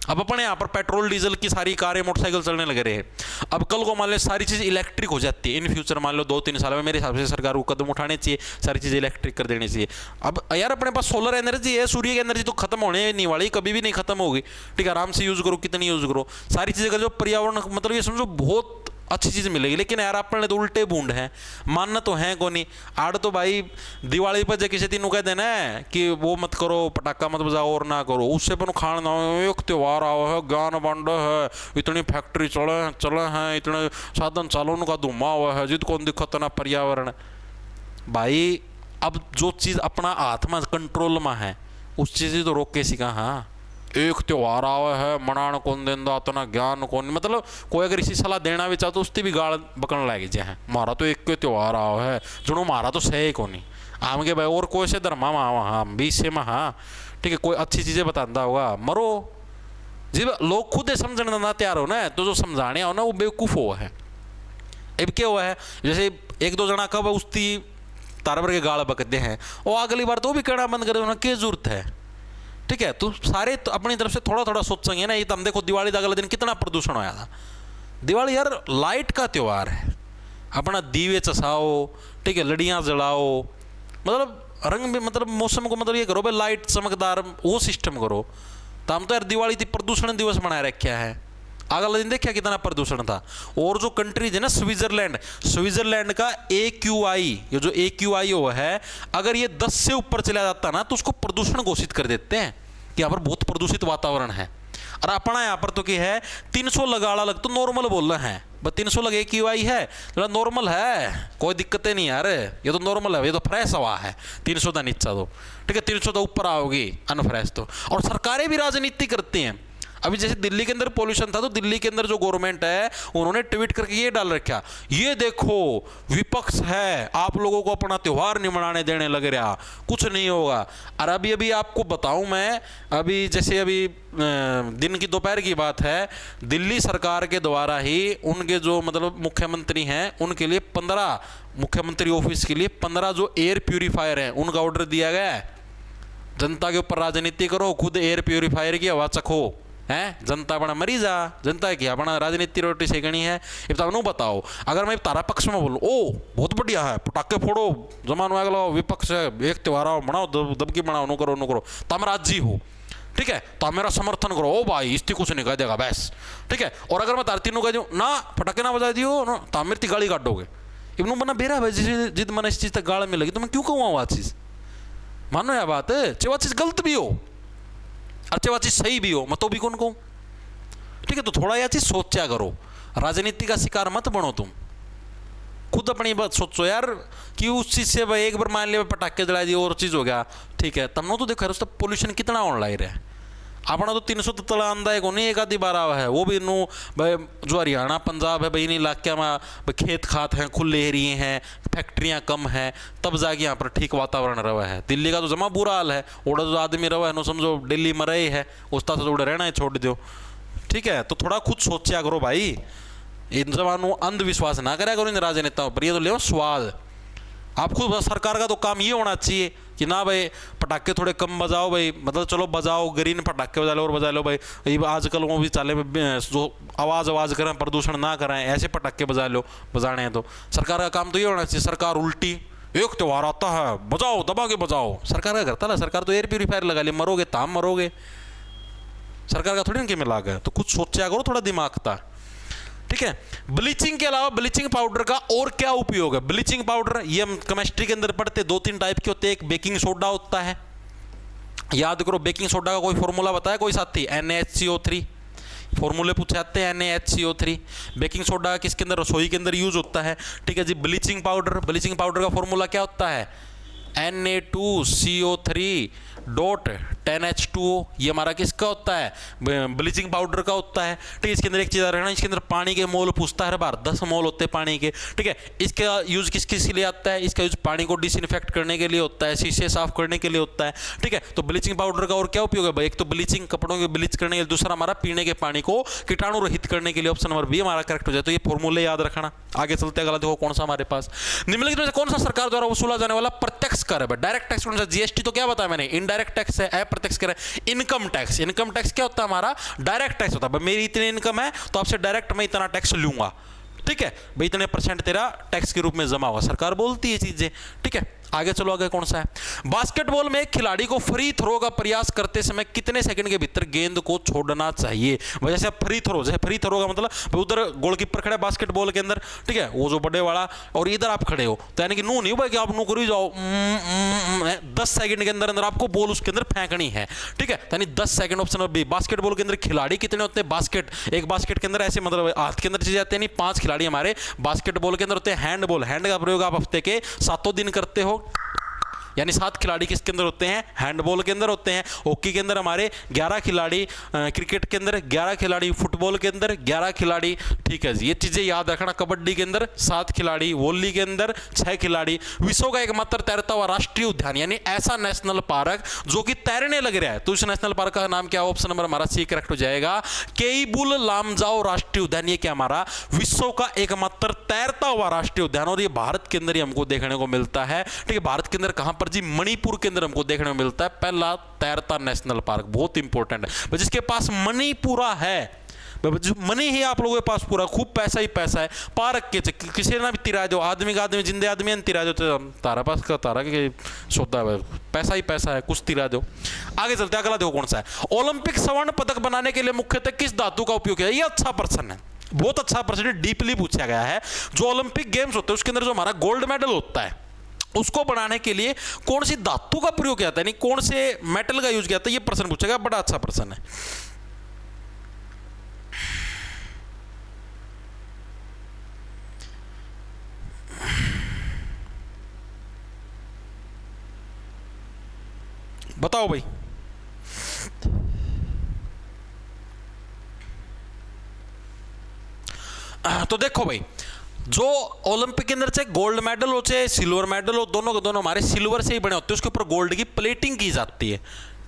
अब अपने यहाँ पर पेट्रोल डीजल की सारी कारें, मोटरसाइकिल चलने लगे रहे हैं। अब कल को मान लो सारी चीज़ इलेक्ट्रिक हो जाती है, इन फ्यूचर मान लो 2-3 साल में, मेरे हिसाब से सरकार को कदम उठाने चाहिए, सारी चीज़ें इलेक्ट्रिक कर देनी चाहिए। अब यार अपने पास सोलर एनर्जी है, सूर्य की एनर्जी तो खत्म होने नहीं वाली, कभी भी नहीं खत्म होगी, ठीक है। आराम से यूज़ करो, कितनी यूज़ करो, सारी चीज़ें का जो पर्यावरण, मतलब ये समझो बहुत अच्छी चीज़ मिलेगी। लेकिन यार अपने तो उल्टे बूंद हैं, मानना तो है को नहीं। आड़ तो भाई दिवाली पर जो किसी तीनों कह देना है कि वो मत करो, पटाखा मत बजाओ और ना करो, उससे अपन खाना ना, एक त्यौहार आओ है, ज्ञान बांट है, इतनी फैक्ट्री चले हैं, इतने साधन चालन का धुआं हुआ है, जिद कौन दिक्कत ना पर्यावरण। भाई अब जो चीज़ अपना हाथ में कंट्रोल में है, उस चीज़ तो रोक के सीखा। हाँ, एक त्योहार आवे है, मनाण कौन देंदा, इतना ज्ञान कौन, मतलब कोई अगर इसी सलाह देना भी चाहे तो उसकी भी गाल बकन लग जाए। मारा तो एक त्योहार आवे है, जुनो मारा तो सही को नहीं आम के भाई, और कोई से धर्मा में आवा, हाँ बीच से में, हाँ ठीक है, कोई अच्छी चीज़ें बताता होगा, मरो जी। लोग खुद समझने ना तैयार हो ना, तो जो समझाने हो ना वो बेवकूफ़ हुआ है। अब क्या हुआ है, जैसे एक दो जना कब उसकी तारबर के गाल बकते हैं, और अगली बार तो भी कहना बंद कर देना, क्या जरूरत है, ठीक है। तो सारे तो अपनी तरफ से थोड़ा थोड़ा सोचेंगे ना। ये तो हम देखो दिवाली का अगले दिन कितना प्रदूषण होया था। दिवाली यार लाइट का त्यौहार है, अपना दीवे चसाओ, ठीक है, लड़ियाँ जलाओ, मतलब रंग भी, मतलब मौसम को मतलब ये करो भाई, लाइट चमकदार वो सिस्टम करो। तो हम तो यार दिवाली थी प्रदूषण दिवस मनाए रखा है, अगला दिन देखा कितना प्रदूषण था। और जो कंट्रीज है ना, स्विट्जरलैंड का AQI, ये जो AQI हुआ है, अगर ये 10 से ऊपर चला जाता ना तो उसको प्रदूषण घोषित कर देते हैं कि यहाँ पर बहुत प्रदूषित वातावरण है। और अपना यहाँ पर तो क्या है, 300 लगाड़ा लग तो नॉर्मल बोल रहे हैं, बस 300 लगे AQI है, तो नॉर्मल है, कोई दिक्कतें नहीं यार, ये तो नॉर्मल है, ये तो फ्रेश हवा है। 300 का नीचा दो, ठीक है, 300 तो ऊपर आओगी अनफ्रेश तो। और सरकारें भी राजनीति करती हैं। अभी जैसे दिल्ली के अंदर पॉल्यूशन था, तो दिल्ली के अंदर जो गवर्नमेंट है उन्होंने ट्वीट करके ये डाल रखा, ये देखो विपक्ष है, आप लोगों को अपना त्योहार नहीं मनाने देने लग रहा, कुछ नहीं होगा। और अभी आपको बताऊं मैं, अभी जैसे अभी दिन की दोपहर की बात है, दिल्ली सरकार के द्वारा ही उनके जो मतलब मुख्यमंत्री हैं उनके लिए 15 मुख्यमंत्री ऑफिस के लिए 15 जो एयर प्यूरीफायर हैं उनका ऑर्डर दिया गया है। जनता के ऊपर राजनीति करो, खुद एयर प्यूरीफायर की हवा चखो, है जनता अपना मरी जा, जनता की अपना राजनीति रोटी सेकनी है। ये तो बताओ, अगर मैं तारा पक्ष में बोलूँ, ओ बहुत बढ़िया है, पटाखे फोड़ो, जमान आग लगाओ, विपक्ष है, एक त्योहार आओ मनाओ, दबकी मनाओ, नो करो, तुम राजी हो, ठीक है, तो मेरा समर्थन करो, ओ भाई इसकी कुछ नहीं कह देगा बस, ठीक है। और अगर मैं तार तीनों कह दूँ ना पटाखे ना बजा दियो ना, तो मेरी गाली काटोगे, इबनू बना बेरा भाई, जिद मैंने इस चीज़ तक गाड़ में लगी तो मैं क्यों कहूँ वह चीज़, मानो यह बात है, चाहे वह चीज़ गलत भी हो अच्छी बात चीज सही भी हो, मैं तो भी कौन कहूं, ठीक है। तो थोड़ा यह चीज सोचा करो, राजनीति का शिकार मत बनो तुम, खुद अपनी बात सोचो यार कि उस चीज़ से भाई एक बार मान लिया पटाखे जला दिए और चीज़ हो गया, ठीक है, तब तो देखो यार उसका पोल्यूशन कितना होने लग रहा है। अपना तो 300 तला आंदा है को नहीं, एक आधी बार है वो भी नू भाई जो हरियाणा पंजाब है भाई इन इलाके में भाई खेत खात हैं, खुले एरिए हैं, फैक्ट्रियाँ कम हैं, तब जाके यहाँ पर ठीक वातावरण रहा है। दिल्ली का तो जमा बुरा हाल है, ओड़ा जो आदमी रहा है नो समझो दिल्ली में रहे है उस तरह से उड़े रहना है छोड़ दो, ठीक है। तो थोड़ा खुद सोचा करो भाई, इन जवानों अंधविश्वास ना करा करो इन राजनेताओं पर, ये तो ले स्वाद। आप खुद सरकार का तो काम ये होना चाहिए कि ना भाई पटाखे थोड़े कम बजाओ भाई, मतलब चलो बजाओ, ग्रीन पटाखे बजा लो और बजा लो भाई, ये आजकल वो भी चाले जो आवाज़ करें प्रदूषण ना कराएं ऐसे पटाखे बजा लो, बजाने हैं तो सरकार का काम तो ये होना चाहिए। सरकार उल्टी, एक त्यौहार आता है बजाओ दबा के बजाओ, सरकार का करता ना, सरकार तो एयर प्योरीफायर लगा ले, मरोगे ताम मरोगे, सरकार का थोड़ी ना कि मिला गया। तो कुछ सोचा करो, थोड़ा दिमाग था, ठीक है। ब्लीचिंग के अलावा ब्लीचिंग पाउडर का और क्या उपयोग है? ब्लीचिंग पाउडर ये हम केमिस्ट्री के अंदर पढ़ते, 2-3 टाइप के होते हैं। एक बेकिंग सोडा होता है, याद करो बेकिंग सोडा का कोई फॉर्मूला बताया कोई साथी? NaHCO3 फॉर्मूले पूछे जाते हैं, NaHCO3। बेकिंग सोडा किसके अंदर? रसोई के अंदर यूज होता है, ठीक है जी। ब्लीचिंग पाउडर का फॉर्मूला क्या होता है? Na2CO3.10H2O, ये हमारा किसका होता है? ब्लीचिंग पाउडर का होता है, ठीक है। इसके अंदर एक चीज़ आ रहा है, इसके अंदर पानी के मोल पूछता है हर बार, 10 मोल होते हैं पानी के, ठीक है। इसका यूज़ किस लिए आता है? इसका यूज़ पानी को डिसइंफेक्ट करने के लिए होता है, शीशे साफ करने के लिए होता है, ठीक है। तो ब्लीचिंग पाउडर का और क्या उपयोग है भाई? एक तो ब्लीचिंग कपड़ों के ब्लीच करने के लिए, दूसरा हमारा पीने के पानी को कीटाणु रहित करने के लिए, ऑप्शन नंबर बी हमारा करेक्ट हो जाए। तो ये फॉर्मूले याद रखना। आगे चलते अगला देखो कौन सा हमारे पास, निम्नलिखित में से कौन सा सरकार द्वारा वसूला जाने वाला प्रत्यक्ष कर है? डायरेक्ट टैक्स कौन सा? जीएसटी तो क्या बताया मैंने, इनडायरेक्ट टैक्स है, अप्रत्यक्ष कर है। इनकम टैक्स क्या होता है? हमारा डायरेक्ट टैक्स होता है, मेरी इतनी इनकम है तो आपसे डायरेक्ट मैं इतना टैक्स लूंगा, ठीक है भाई, इतने % तेरा टैक्स के रूप में जमा हुआ, सरकार बोलती है चीजें, ठीक है। आगे चलो, आगे कौन सा है? बास्केटबॉल में एक खिलाड़ी को फ्री थ्रो का प्रयास करते समय कितने सेकंड के भीतर गेंद को छोड़ना चाहिए? वजह से फ्री थ्रो, जैसे फ्री थ्रो का मतलब उधर गोलकीपर खड़ा है बास्केटबॉल के अंदर, ठीक है, वो जो बड़े वाला, और इधर आप खड़े हो, तो यानी कि नू नहीं भाई कि आप नू करो जाओ, 10 सेकंड के अंदर आपको बॉल उसके अंदर फेंकनी है, ठीक है। यानी 10 second, option number B. Basketball के अंदर खिलाड़ी कितने होते हैं? एक बास्केट के अंदर ऐसे मतलब हाथ के अंदर चीज जाते हैं, नहीं 5 खिलाड़ी हमारे बास्केटबॉल के अंदर होते हैं। हैंड का प्रयोग आप हफ्ते के 7 दिन करते हो, यानी 7 खिलाड़ी किसके अंदर होते हैं? हैंडबॉल के अंदर होते हैं। हॉकी के अंदर हमारे 11 खिलाड़ी, क्रिकेट के अंदर 11 खिलाड़ी, फुटबॉल के अंदर 11 खिलाड़ी, ठीक है जी। ये चीजें याद रखना। कबड्डी के अंदर 7 खिलाड़ी, वॉली के अंदर 6 खिलाड़ी। विश्व का एकमात्र तैरता हुआ राष्ट्रीय उद्यान, यानी ऐसा नेशनल पार्क जो कि तैरने लग रहा है, तो इस नेशनल पार्क का नाम क्या? ऑप्शन नंबर हमारा सी करेक्ट हो जाएगा, केइबुल लामजाओ राष्ट्रीय उद्यान। ये क्या हमारा विश्व का एकमात्र तैरता हुआ राष्ट्रीय उद्यान, और ये भारत के अंदर ही हमको देखने को मिलता है, ठीक है। भारत के अंदर कहां पर जी? मणिपुर के अंदर हमको देखने को मिलता है पहला तैरता नेशनल पार्क, बहुत इंपॉर्टेंट है। जिसके पास मणिपुरा है, मनी ही आप लोगों के पास पूरा खूब पैसा ही पैसा है, पार्क के किसी ना भी तिरा दो, आदमी का आदमी, जिंदे आदमी तिरा दो, तारा पास का तारा के सौदा है, पैसा ही पैसा है, कुछ तिरा दो। आगे चलते अगला देखो कौन सा है। ओलंपिक स्वर्ण पदक बनाने के लिए मुख्यतः किस धातु का उपयोग किया? ये अच्छा प्रश्न है, बहुत अच्छा प्रश्न, डीपली पूछा गया है। जो ओलंपिक गेम्स होते हैं उसके अंदर जो हमारा गोल्ड मेडल होता है, उसको बनाने के लिए कौन सी धातु का प्रयोग किया था, यानी कौन से मेटल का यूज किया था, ये प्रश्न पूछा गया। बड़ा अच्छा प्रश्न है। बताओ भाई। तो देखो भाई, जो ओलंपिक के अंदर चाहे गोल्ड मेडल हो चाहे सिल्वर मेडल हो, दोनों के दोनों हमारे सिल्वर से ही बने होते हैं। उसके ऊपर गोल्ड की प्लेटिंग की जाती है,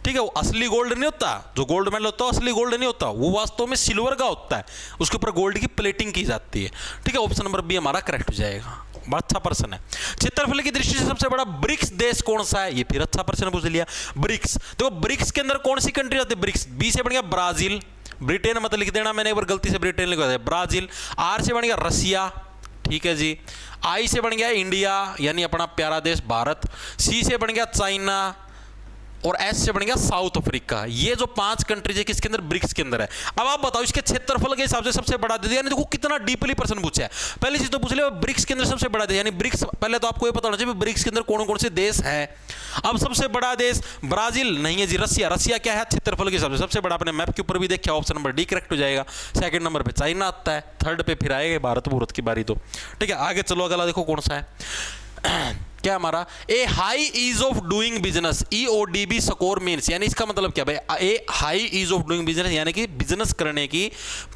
ठीक है। वो असली गोल्ड नहीं होता, जो गोल्ड मेडल होता है असली गोल्ड नहीं होता, वो वास्तव में सिल्वर का होता है। उसके ऊपर गोल्ड की प्लेटिंग की जाती है, ठीक है। ऑप्शन नंबर बी हमारा करेक्ट हो जाएगा। बड़ा अच्छा प्रश्न है। क्षेत्रफल की दृष्टि से सबसे बड़ा ब्रिक्स देश कौन सा है? ये फिर अच्छा प्रश्न पूछ लिया। ब्रिक्स देखो, ब्रिक्स के अंदर कौन सी कंट्री आती है? ब्रिक्स, बी से बन गया ब्राजील, ब्रिटेन मत लिख देना, मैंने एक बार गलती से ब्रिटेन लिखा था, ब्राजील। आर से बन गया रसिया, ठीक है जी। आई से बन गया इंडिया, यानी अपना प्यारा देश भारत। सी से बन गया चाइना, और एस से बन गया साउथ अफ्रीका। ये जो 5 कंट्रीज है किसके अंदर, ब्रिक्स के अंदर है। अब आप बताओ इसके क्षेत्रफल के हिसाब से सबसे बड़ा दे दिया, यानी देखो कितना डीपली प्रश्न पूछा है। पहली चीज तो पूछ लिया ब्रिक्स के अंदर सबसे बड़ा देश, यानी ब्रिक्स पहले तो आपको ये पता होना चाहिए ब्रिक्स के अंदर कौन कौन से देश हैं। अब सबसे बड़ा देश ब्राजील नहीं है जी, रसिया। रसिया क्या है, क्षेत्रफल के हिसाब से सबसे बड़ा, अपने मैप के ऊपर भी देखा, ऑप्शन नंबर डी करेक्ट हो जाएगा। सेकंड नंबर पे चाइना आता है, थर्ड पे फिर आएगा भारत की बारी। तो ठीक है, आगे चलो, अगला देखो कौन सा है क्या हमारा, a high ease of doing business, EODB score means, यानी इसका मतलब क्या भाई, a high ease of doing business यानी कि बिजनेस करने की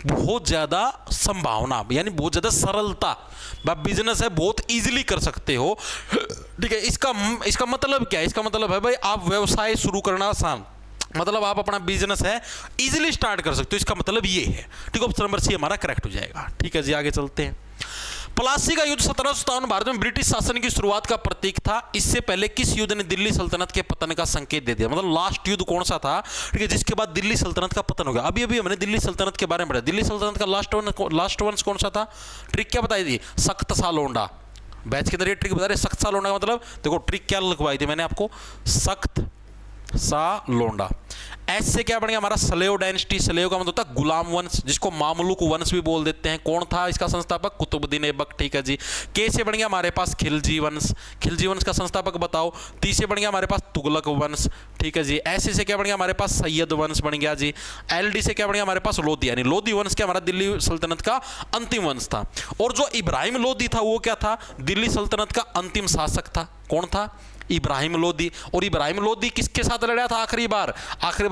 बहुत ज्यादा संभावना, यानी बहुत ज्यादा सरलता, बिजनेस है बहुत इजीली कर सकते हो। ठीक है, इसका मतलब क्या है, इसका मतलब है भाई आप व्यवसाय शुरू करना आसान, मतलब आप अपना बिजनेस है इजीली स्टार्ट कर सकते हो, इसका मतलब ये है। ठीक है, ऑप्शन नंबर सी हमारा करेक्ट हो जाएगा। ठीक है जी, आगे चलते हैं। प्लासी का युद्ध 1757 भारत में ब्रिटिश शासन की शुरुआत का प्रतीक था। इससे पहले किस युद्ध ने दिल्ली सल्तनत के पतन का संकेत दे दिया, मतलब लास्ट युद्ध कौन सा था, ठीक है, जिसके बाद दिल्ली सल्तनत का पतन हो गया। अभी अभी हमने दिल्ली सल्तनत के बारे में पढ़ा, दिल्ली सल्तनत का लास्ट वंश कौन सा था, ट्रिक क्या बताई थी, सख्त सा लोंडा। बैच के अंदर ये ट्रिक बता रहे, सख्त सा लोंडा का मतलब देखो ट्रिक क्या लिखवाई थी मैंने आपको, सख्त सा लोंडा। एस से क्या बन गया हमारा, सलेव डायनेस्टी। सलेव का मतलब होता है गुलाम वंश, जिसको मामलुक वंश भी बोल देते हैं। कौन था इसका संस्थापक, कुतुबुद्दीन ऐबक। ठीक है जी। के से बन गया हमारे पास खिलजी वंश। खिलजी वंश का संस्थापक बताओ। ती से बन गया हमारे पास तुगलक वंश। ठीक है जी। एस से क्या बन गया हमारे पास, सैयद वंश बन गया जी। LD से क्या बन गया हमारे पास, लोधी, यानी लोधी वंश क्या हमारा दिल्ली सल्तनत का अंतिम वंश था। और जो इब्राहिम लोधी था वो क्या था, दिल्ली सल्तनत का अंतिम शासक था। कौन था, इब्राहिम लोधी। और इब्राहिम लोधी किसके साथ लड़ा था आखिरी बार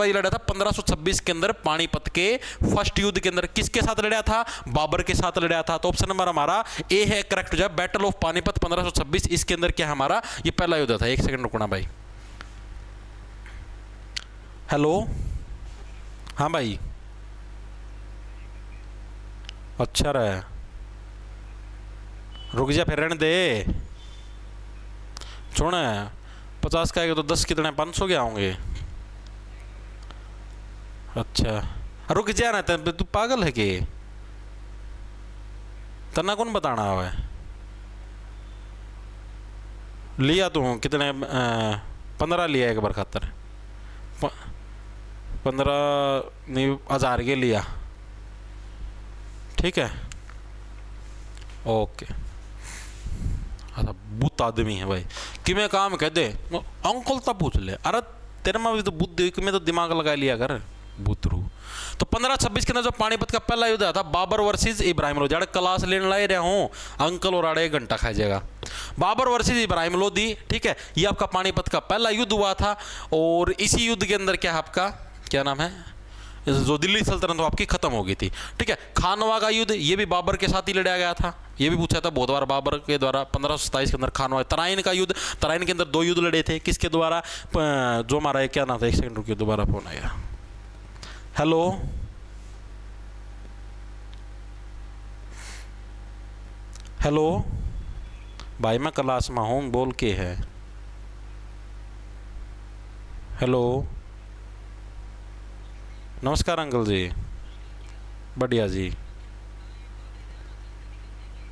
ये लड़ा था 1526 के अंदर पानीपत के फर्स्ट युद्ध के अंदर। किसके साथ लड़ा था, बाबर के साथ लड़ा था। तो ऑप्शन नंबर हमारा ए है करेक्ट हो जाए, बैटल ऑफ पानीपत 1526। इसके अंदर क्या हमारा ये पहला युद्ध था। एक सेकंड रुकना भाई। हेलो, हाँ भाई, अच्छा रहा, रुक जा फिर रहने दे। सुन 50 का आएगा तो 10 कितने, 500 के होंगे। अच्छा रुक जा ना, तू पागल है कि तना कौन बताना है, लिया तू कितने, 15 लिया एक बार खातर, 15 नहीं 1000 के लिया। ठीक है, ओके। अच्छा बुत आदमी है भाई कि मैं काम कह दे, अंकल तब पूछ ले, अरे तेरे में भी तो बुद्धि में तो दिमाग लगा लिया कर बुतरू। तो 1526 के अंदर जो पानीपत का पहला युद्ध था, बाबर वर्सेस इब्राहिम लोधी। अरे क्लास लेने ला रहा हूँ अंकल, और आड़े 1 घंटा खा जाएगा। बाबर वर्सेस इब्राहिम लोधी, ठीक है, ये आपका पानीपत का पहला युद्ध हुआ था। और इसी युद्ध के अंदर क्या आपका क्या नाम है, जो दिल्ली सल्तनत वो आपकी खत्म हो गई थी। ठीक है, खानवा का युद्ध ये भी बाबर के साथ ही लड़ा गया था, ये भी पूछा था बहुत बार बाबर के द्वारा 1527 के अंदर खानवा। तराइन का युद्ध, तराइन के अंदर 2 युद्ध लड़े थे, किसके द्वारा, जो हमारा क्या नाम था, 1 सेकंड रुकिए दोबारा फोन आया। हेलो, हेलो भाई मैं क्लास में हूँ, बोल के है। हेलो, नमस्कार अंकल जी, बढ़िया जी,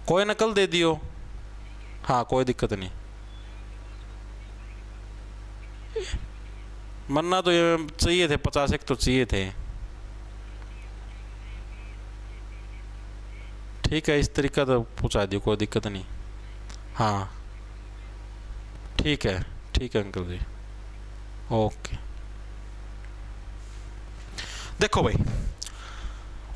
कोई नकल दे दियो, हाँ कोई दिक्कत नहीं। मन्ना तो ये चाहिए थे 50 एक तो चाहिए थे। ठीक है, इस तरीका तो पूछा दियो, कोई दिक्कत नहीं। हाँ ठीक है अंकल जी, ओके। देखो भाई,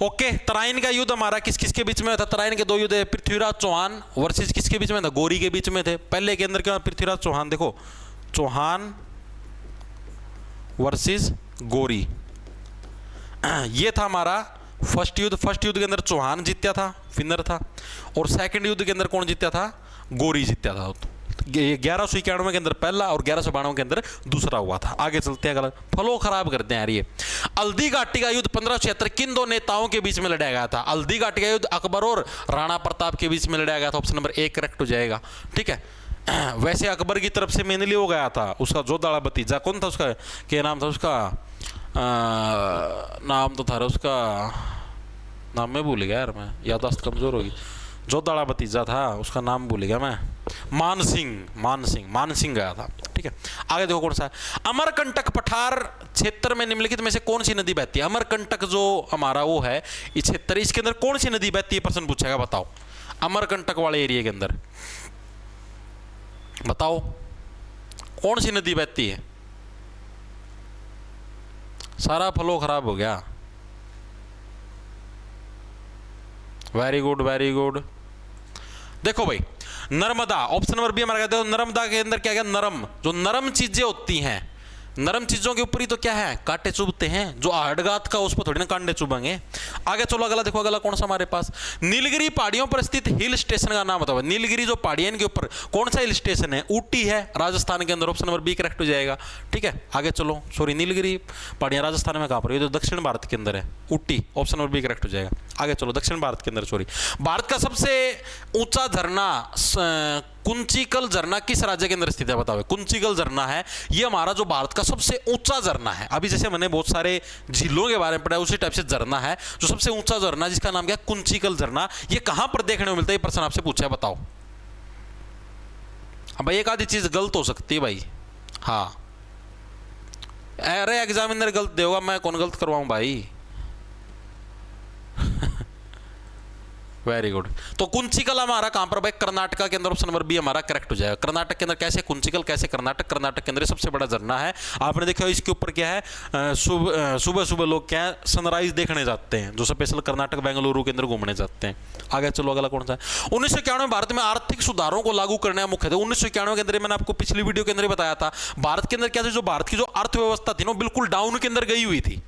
ओके, तराइन का युद्ध हमारा किस किस के बीच में था, तराइन के 2 युद्ध है, पृथ्वीराज चौहान वर्सेस किसके बीच में था, गौरी के बीच में थे। पहले के अंदर क्या, पृथ्वीराज चौहान, देखो चौहान वर्सेस गौरी, ये था हमारा फर्स्ट युद्ध। फर्स्ट युद्ध के अंदर चौहान जीत्या था, विनर था। और सेकंड युद्ध के अंदर कौन जीत्या था, गौरी जीत्या था। 1191 के अंदर पहला और 1192 के अंदर दूसरा हुआ था। आगे चलते हैं, गलत फलो खराब करते हैं यार ये। हल्दी घाटी का युद्ध 1576 किन 2 नेताओं के बीच में लड़ा गया था। हल्दी घाटी का युद्ध अकबर और राणा प्रताप के बीच में लड़ा गया था। ऑप्शन नंबर 1 करेक्ट हो जाएगा। ठीक है, वैसे अकबर की तरफ से मेनली हो गया था, उसका जोधाड़ा भतीजा कौन था, उसका क्या नाम था, उसका नाम तो था उसका, नाम मैं भूल गया यार, मैं याददाश्त कमजोर होगी। जोधाड़ा भतीजा था, उसका नाम भूल गया मैं। मानसिंह गया था। ठीक है, आगे देखो कौन सा है। अमरकंटक पठार क्षेत्र में निम्नलिखित में से कौन सी नदी बहती है? अमरकंटक जो हमारा वो है ये क्षेत्र, इसके अंदर कौन सी नदी बहती है? प्रश्न पूछेगा, बताओ। अमरकंटक वाले एरिया के अंदर बताओ कौन सी नदी बहती है? सारा फ्लो खराब हो गया। Very good, very good. देखो भाई, नर्मदा, ऑप्शन नंबर बी हमारा कहते हैं। नर्मदा के अंदर क्या क्या? नरम, जो नरम चीजें होती हैं, नरम चीजों के ऊपर ही तो क्या है? कांटे चुभते हैं। जो हाड़गात का उस पर थोड़ी ना कांटे चुभेंगे। आगे चलो, अगला देखो, अगला कौन सा हमारे पास? नीलगिरी पहाड़ियों पर स्थित हिल स्टेशन का नाम बताओ। नीलगिरी जो पहाड़ियां इनके ऊपर कौन सा हिल स्टेशन है? ऊटी है, राजस्थान के अंदर। ऑप्शन नंबर बी करेक्ट हो जाएगा। ठीक है, आगे चलो। सॉरी, नीलगिरी पहाड़ियां राजस्थान में कहां पर? ये जो दक्षिण भारत के अंदर है, Ooty. Option number B correct हो जाएगा। आगे चलो, दक्षिण भारत के अंदर। सॉरी, भारत का सबसे ऊंचा झरना कुंचिकल झरना किस राज्य के अंदर स्थित है? बताओ। कुंचिकल झरना है, ये हमारा जो भारत का सबसे ऊंचा झरना है। अभी जैसे मैंने बहुत सारे झीलों के बारे में पढ़ा, उसी टाइप से झरना है जो सबसे ऊंचा झरना, जिसका नाम क्या? कुंचिकल झरना। ये कहां पर देखने को मिलता है? ये प्रश्न आपसे पूछा है, बताओ। अब भाई एक आधी चीज गलत हो सकती है भाई। हाँ, अरे एग्जामिनर गलत देगा, मैं कौन गलत करवाऊं भाई? Very good. तो कुंचिकल हमारा कहां पर भाई? कर्नाटक के अंदर। ऑप्शन नंबर बी हमारा करेक्ट हो जाएगा। कर्नाटक के अंदर कैसे कुंचिकल, कैसे कर्नाटक? कर्नाटक के अंदर सबसे बड़ा झरना है। आपने देखा इसके ऊपर क्या है? सुबह सुबह लोग क्या है? सनराइज देखने जाते हैं, जो स्पेशल कर्नाटक बेंगलुरु के अंदर घूमने जाते हैं। आगे चलो, अगला कौन सा है? 1991 में भारत में आर्थिक सुधारों को लागू करने का मुख्य था। 1991 के अंदर मैंने आपको पिछली वीडियो के अंदर बताया था, भारत के अंदर क्या था? जो भारत की जो अर्थव्यवस्था थी ना, बिल्कुल डाउन के अंदर गई हुई थी।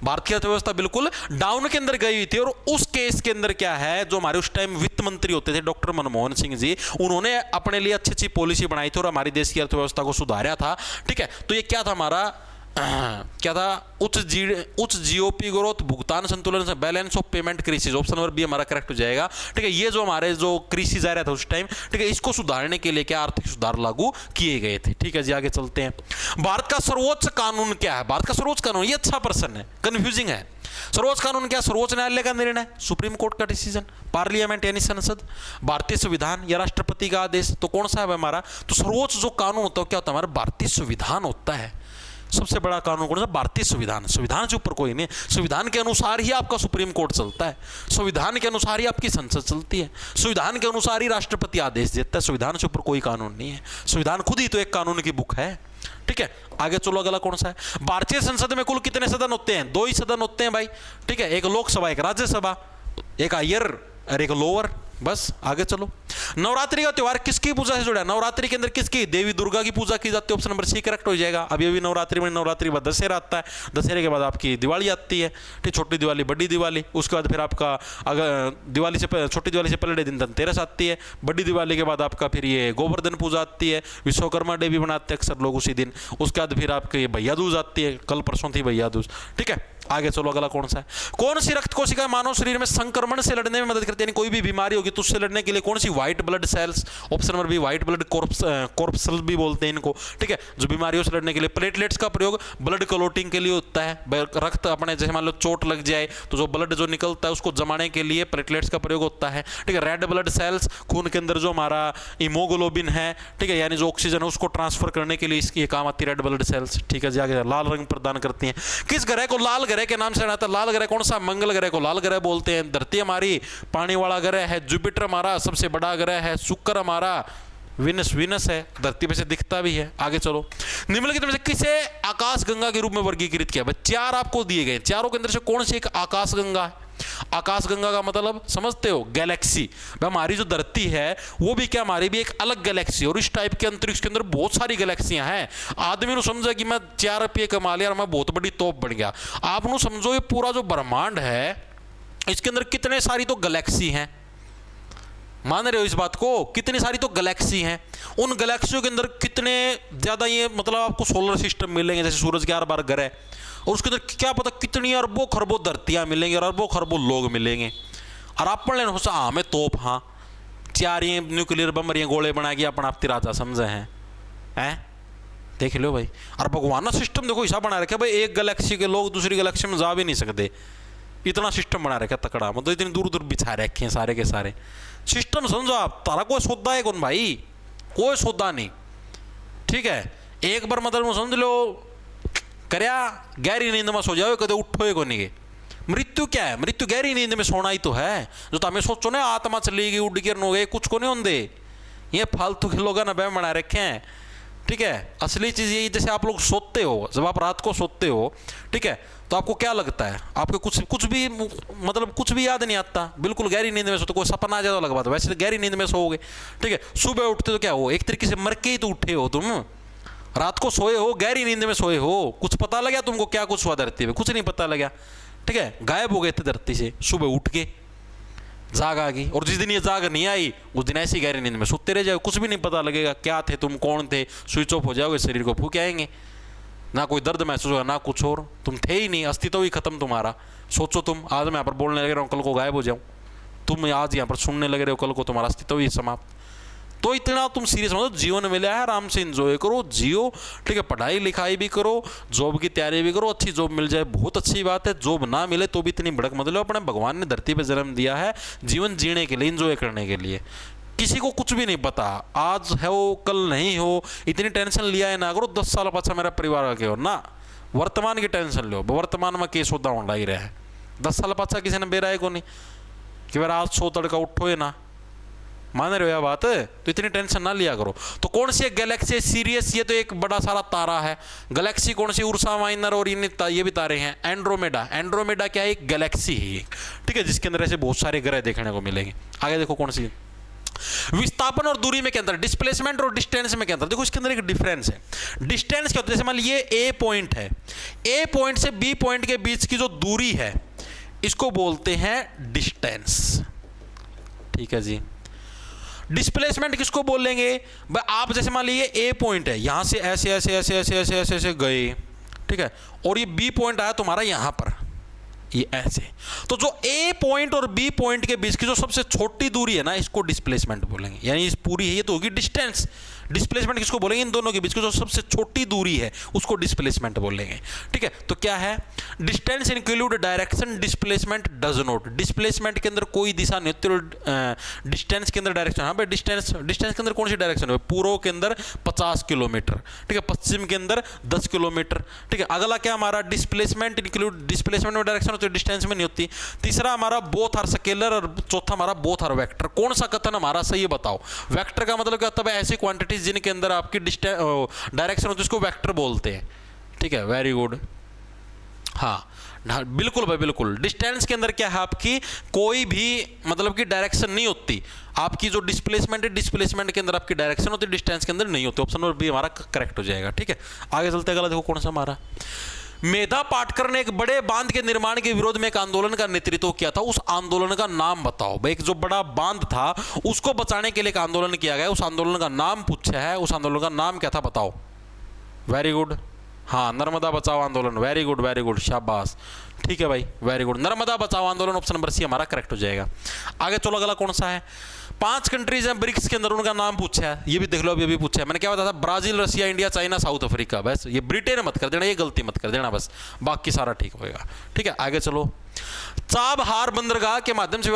भारत की अर्थव्यवस्था बिल्कुल डाउन के अंदर गई हुई थी। और उस केस के अंदर क्या है? जो हमारे उस टाइम वित्त मंत्री होते थे डॉक्टर मनमोहन सिंह जी, उन्होंने अपने लिए अच्छी अच्छी पॉलिसी बनाई थी और हमारे देश की अर्थव्यवस्था को सुधारा था। ठीक है, तो ये क्या था हमारा? क्या था? उच्च जीओपी ग्रोथ, भुगतान संतुलन, balance of payment crisis. Option number B हमारा करेक्ट हो जाएगा। ठीक है, ये जो हमारे जो क्राइसिस आ रहा था उस टाइम, ठीक है, इसको सुधारने के लिए क्या आर्थिक सुधार लागू किए गए थे। ठीक है जी, आगे चलते हैं। भारत का सर्वोच्च कानून क्या है? भारत का सर्वोच्च कानून, ये अच्छा प्रश्न है, कंफ्यूजिंग है। सर्वोच्च कानून क्या? सर्वोच्च न्यायालय का निर्णय, सुप्रीम कोर्ट का डिसीजन, पार्लियामेंट यानी संसद, भारतीय संविधान या राष्ट्रपति का आदेश। तो कौन सा है हमारा? तो सर्वोच्च जो कानून होता है क्या होता है हमारा? भारतीय संविधान होता है। सबसे बड़ा कानून कौन सा? भारतीय संविधान। संविधान से ऊपर कोई नहीं। संविधान के अनुसार ही आपका सुप्रीम कोर्ट चलता है, संविधान के अनुसार ही आपकी संसद चलती है, संविधान के अनुसार ही राष्ट्रपति आदेश देता है। संविधान से ऊपर कोई कानून नहीं है। संविधान खुद ही तो एक कानून की बुक है। ठीक है, आगे चलो, अगला कौन सा है? भारतीय संसद में कुल कितने सदन होते हैं? 2 ही सदन होते हैं भाई। ठीक है, एक लोकसभा, एक राज्यसभा, एक हायर और एक लोअर। बस आगे चलो। नवरात्रि का त्योहार किसकी पूजा से जुड़ा है? नवरात्रि के अंदर किसकी? देवी दुर्गा की पूजा की जाती है। ऑप्शन नंबर सी करेक्ट हो जाएगा। अभी अभी नवरात्रि में, नवरात्रि बाद दशहरा आता है, दशहरे के बाद आपकी दिवाली आती है। ठीक, छोटी दिवाली, बड़ी दिवाली, उसके बाद फिर आपका अगर दिवाली से छोटी दिवाली से पहले दिन धनतेरस आती है, बड़ी दिवाली के बाद आपका फिर ये गोवर्धन पूजा आती है, विश्वकर्मा डे भी मनाते हैं अक्सर लोग उसी दिन। उसके बाद फिर आपकी भैया दूज आती है, कल परसों थी भैया दूज। ठीक है, आगे चलो, अगला कौन सा है? कौन सी रक्त कोशिका मानव शरीर में संक्रमण से लड़ने में मदद करती है? यानी कोई भी बीमारी होगी तो उससे लड़ने के लिए कौन सी? White blood cells. Option number B white blood corpuscles भी बोलते हैं इनको। ठीक है, जो बीमारियों से लड़ने के लिए। प्लेटलेट्स का प्रयोग ब्लड क्लोटिंग के लिए होता है। रक्त अपने जैसे मान लो चोट लग जाए तो जो ब्लड जो निकलता है उसको जमाने के लिए प्लेटलेट्स का प्रयोग होता है। ठीक है, रेड ब्लड सेल्स, खून के अंदर जो हमारा हीमोग्लोबिन है, ठीक है, यानी जो ऑक्सीजन है उसको ट्रांसफर करने के लिए इसकी काम आती है रेड ब्लड सेल्स। ठीक है जी, आगे लाल रंग प्रदान करती हैं। किस ग्रह को लाल ग्रह के नाम से जाना जाता है? लाल ग्रह कौन सा? मंगल ग्रह को लाल ग्रह बोलते हैं। धरती हमारी पानी वाला ग्रह है। जुपिटर हमारा सबसे बड़ा ग्रह है। शुक्र हमारा विनस है, धरती पे से दिखता भी है। आगे चलो, निम्नलिखित में से किसे आकाश गंगा के रूप में वर्गीकृत किया? 4 आपको दिए गए, चारों के अंदर से कौन सी एक आकाश गंगा है? आकाश गंगा का मतलब समझते हो? गैलेक्सी। हमारी जो धरती है वो भी क्या? हमारी भी एक अलग गैलेक्सी। और इस टाइप के अंतरिक्ष के अंदर बहुत सारी गैलेक्सियां हैं। आदमी ने समझा कि मैं 4 रुपये कमा लिया और मैं बहुत बड़ी तोप बन गया। आप समझो ये पूरा जो ब्रह्मांड है इसके अंदर कितने सारी तो गैलेक्सी हैं। मान रहे हो इस बात को? कितनी सारी तो गैलेक्सी हैं। उन गैलेक्सियों के अंदर कितने ज्यादा ये मतलब आपको सोलर सिस्टम मिलेंगे, जैसे सूरज के 8 बार ग्रह, और उसके अंदर क्या पता कितनी अरबों खरबों धरतियां मिलेंगी और अरबों खरबों लोग मिलेंगे। और आप पढ़ लेना हाँ मैं तोप, हाँ 4 ये न्यूक्लियर बम ये गोले बना के अपन आप राजा समझे हैं। देख लो भाई। और भगवान ना सिस्टम देखो ऐसा बना रखा भाई, एक गैलेक्सी के लोग दूसरी गैलेक्सी में जा भी नहीं सकते, इतना सिस्टम बना रखा तकड़ा। मतलब इतनी दूर दूर बिछा रखे हैं सारे के सारे। सिस्टम समझो आप, तारा कोई सौदा है कौन भाई, कोई सौदा नहीं, ठीक है। एक बार मतलब समझ लो करया गहरी नींद में सो जाओ, कदे उठो को नहीं। मृत्यु क्या है, मृत्यु गहरी नींद में सोना ही तो है। जो तो हमें सोचो ना आत्मा चली गई उड़ गिर हो गए, कुछ को नहीं होंगे, ये फालतू के लोग ना बहम बना रखे हैं, ठीक है। असली चीज़ यही, जैसे आप लोग सोते हो, जब आप रात को सोते हो, ठीक है, तो आपको क्या लगता है, आपको कुछ भी मतलब कुछ भी याद नहीं आता, बिल्कुल गहरी नींद में सोते, कोई सपना आ जाए तो अलग बात है, वैसे तो गहरी नींद में सोओगे, ठीक है। सुबह उठते तो क्या हो, एक तरीके से मर के ही तो उठे हो तुम, रात को सोए हो, गहरी नींद में सोए हो, कुछ पता लगा तुमको क्या कुछ हुआ धरती में, कुछ नहीं पता लगा, ठीक है। गायब हो गए थे धरती से, सुबह उठ के जाग आ गई, और जिस दिन ये जाग नहीं आई उस दिन ऐसी गहरी नींद में सोते रह जाओ, कुछ भी नहीं पता लगेगा क्या थे तुम, कौन थे, स्विच ऑफ हो जाओगे, शरीर को फूक आएंगे, ना कोई दर्द महसूस होगा ना कुछ और, तुम थे ही नहीं, अस्तित्व ही खत्म तुम्हारा। सोचो तुम, आज मैं यहाँ पर बोलने लग रहा हूँ, कल को गायब हो जाऊँ, तुम आज यहाँ पर सुनने लग रहे हो, कल को तुम्हारा अस्तित्व ही समाप्त। तो इतना तुम सीरियस मतलब जीवन मिला है, आराम से एंजॉय करो, जियो, ठीक है। पढ़ाई लिखाई भी करो, जॉब की तैयारी भी करो, अच्छी जॉब मिल जाए बहुत अच्छी बात है, जॉब ना मिले तो भी इतनी भड़क मत लो, अपने भगवान ने धरती पे जन्म दिया है जीवन जीने के लिए, एंजॉय करने के लिए। किसी को कुछ भी नहीं पता, आज है हो कल नहीं हो, इतनी टेंशन लिया है ना करो 10 साल पाछा मेरा परिवार के हो ना, वर्तमान की टेंशन लो, वर्तमान में केस होता होना ही रहा है, 10 साल पाछा किसी ने बेरा को नहीं कि मेरा आज 100 तड़का उठो है ना, मान रहे हो यह बात, तो इतनी टेंशन ना लिया करो। तो कौन सी गैलेक्सी सीरियस, ये तो एक बड़ा सारा तारा है, गैलेक्सी कौन सी, उर्सा माइनर, और ये भी तारे हैं, एंड्रोमेडा। एंड्रोमेडा क्या है, एक गैलेक्सी है, ठीक है, जिसके अंदर ऐसे बहुत सारे ग्रह देखने को मिलेंगे। आगे देखो कौन सी, विस्थापन और दूरी में के अंदर, डिस्प्लेसमेंट और डिस्टेंस में के अंदर, देखो इसके अंदर एक डिफरेंस है। डिस्टेंस क्या होता है, जैसे मान लीजिए ए पॉइंट है, ए पॉइंट से बी पॉइंट के बीच की जो दूरी है इसको बोलते हैं डिस्टेंस, ठीक है जी। डिस्प्लेसमेंट किसको बोलेंगे, आप जैसे मान लीजिए ए पॉइंट है, यहां से ऐसे ऐसे ऐसे ऐसे ऐसे ऐसे ऐसे गए, ठीक है, और ये बी पॉइंट आया तुम्हारा यहां पर, ये ऐसे, तो जो ए पॉइंट और बी पॉइंट के बीच की जो सबसे छोटी दूरी है ना, इसको डिस्प्लेसमेंट बोलेंगे, यानी इस पूरी है ये तो होगी डिस्टेंस। डिस्प्लेसमेंट किसको बोलेंगे, इन दोनों के बीच की जो सबसे छोटी दूरी है उसको डिस्प्लेसमेंट बोलेंगे, ठीक है। तो क्या है, distance include direction, displacement does not. Displacement के अंदर कोई दिशा नहीं होती, और डिस्टेंस के अंदर डायरेक्शन, हाँ भाई डिस्टेंस के अंदर कौन सी डायरेक्शन है, पूर्व के अंदर 50 किलोमीटर, ठीक है, पश्चिम के अंदर 10 किलोमीटर, ठीक है। अगला क्या हमारा, डिस्प्लेसमेंट इंक्लूड, डिस्प्लेसमेंट में डायरेक्शन होती है, डिस्टेंस में नहीं होती। तीसरा हमारा बोथ आर स्केलर, और चौथा हमारा बोथ आर वेक्टर। कौन सा कथन हमारा सही है बताओ। वेक्टर का मतलब क्या होता है, ऐसी क्वांटिटी जिनके अंदर आपकी डायरेक्शन होती है उसको वेक्टर बोलते हैं, ठीक है, वेरी गुड, हाँ बिल्कुल भाई बिल्कुल। डिस्टेंस के अंदर क्या है, आपकी कोई भी मतलब कि डायरेक्शन नहीं होती, आपकी जो डिस्प्लेसमेंट है, डिस्प्लेसमेंट के अंदर आपकी डायरेक्शन होती है, डिस्टेंस के अंदर नहीं होती। ऑप्शन नंबर बी हमारा करेक्ट हो जाएगा, ठीक है। आगे चलते अगला देखो कौन सा हमारा, मेधा पाटकर ने एक बड़े बांध के निर्माण के विरोध में एक आंदोलन का नेतृत्व किया था, उस आंदोलन का नाम बताओ। भाई एक जो बड़ा बांध था उसको बचाने के लिए एक आंदोलन किया गया, उस आंदोलन का नाम पूछा है, उस आंदोलन का नाम क्या था बताओ। वेरी गुड, हाँ नर्मदा बचाओ आंदोलन, वेरी गुड शाबाश, ठीक है भाई वेरी गुड, नर्मदा बचाओ आंदोलन, ऑप्शन नंबर सी हमारा करेक्ट हो जाएगा। आगे चलो अगला कौन सा है, 5 कंट्रीज हैं ब्रिक्स के अंदर, उनका नाम पूछा है, ये भी देख लो, अभी अभी पूछा है मैंने, क्या बताया था, Brazil, Russia, India, China, south Africa. बस ये ब्रिटेन मत कर देना, ये गलती मत कर देना, बस बाकी सारा ठीक होएगा, ठीक है। आगे चलो, चाबहार बंदरगाह के माध्यम से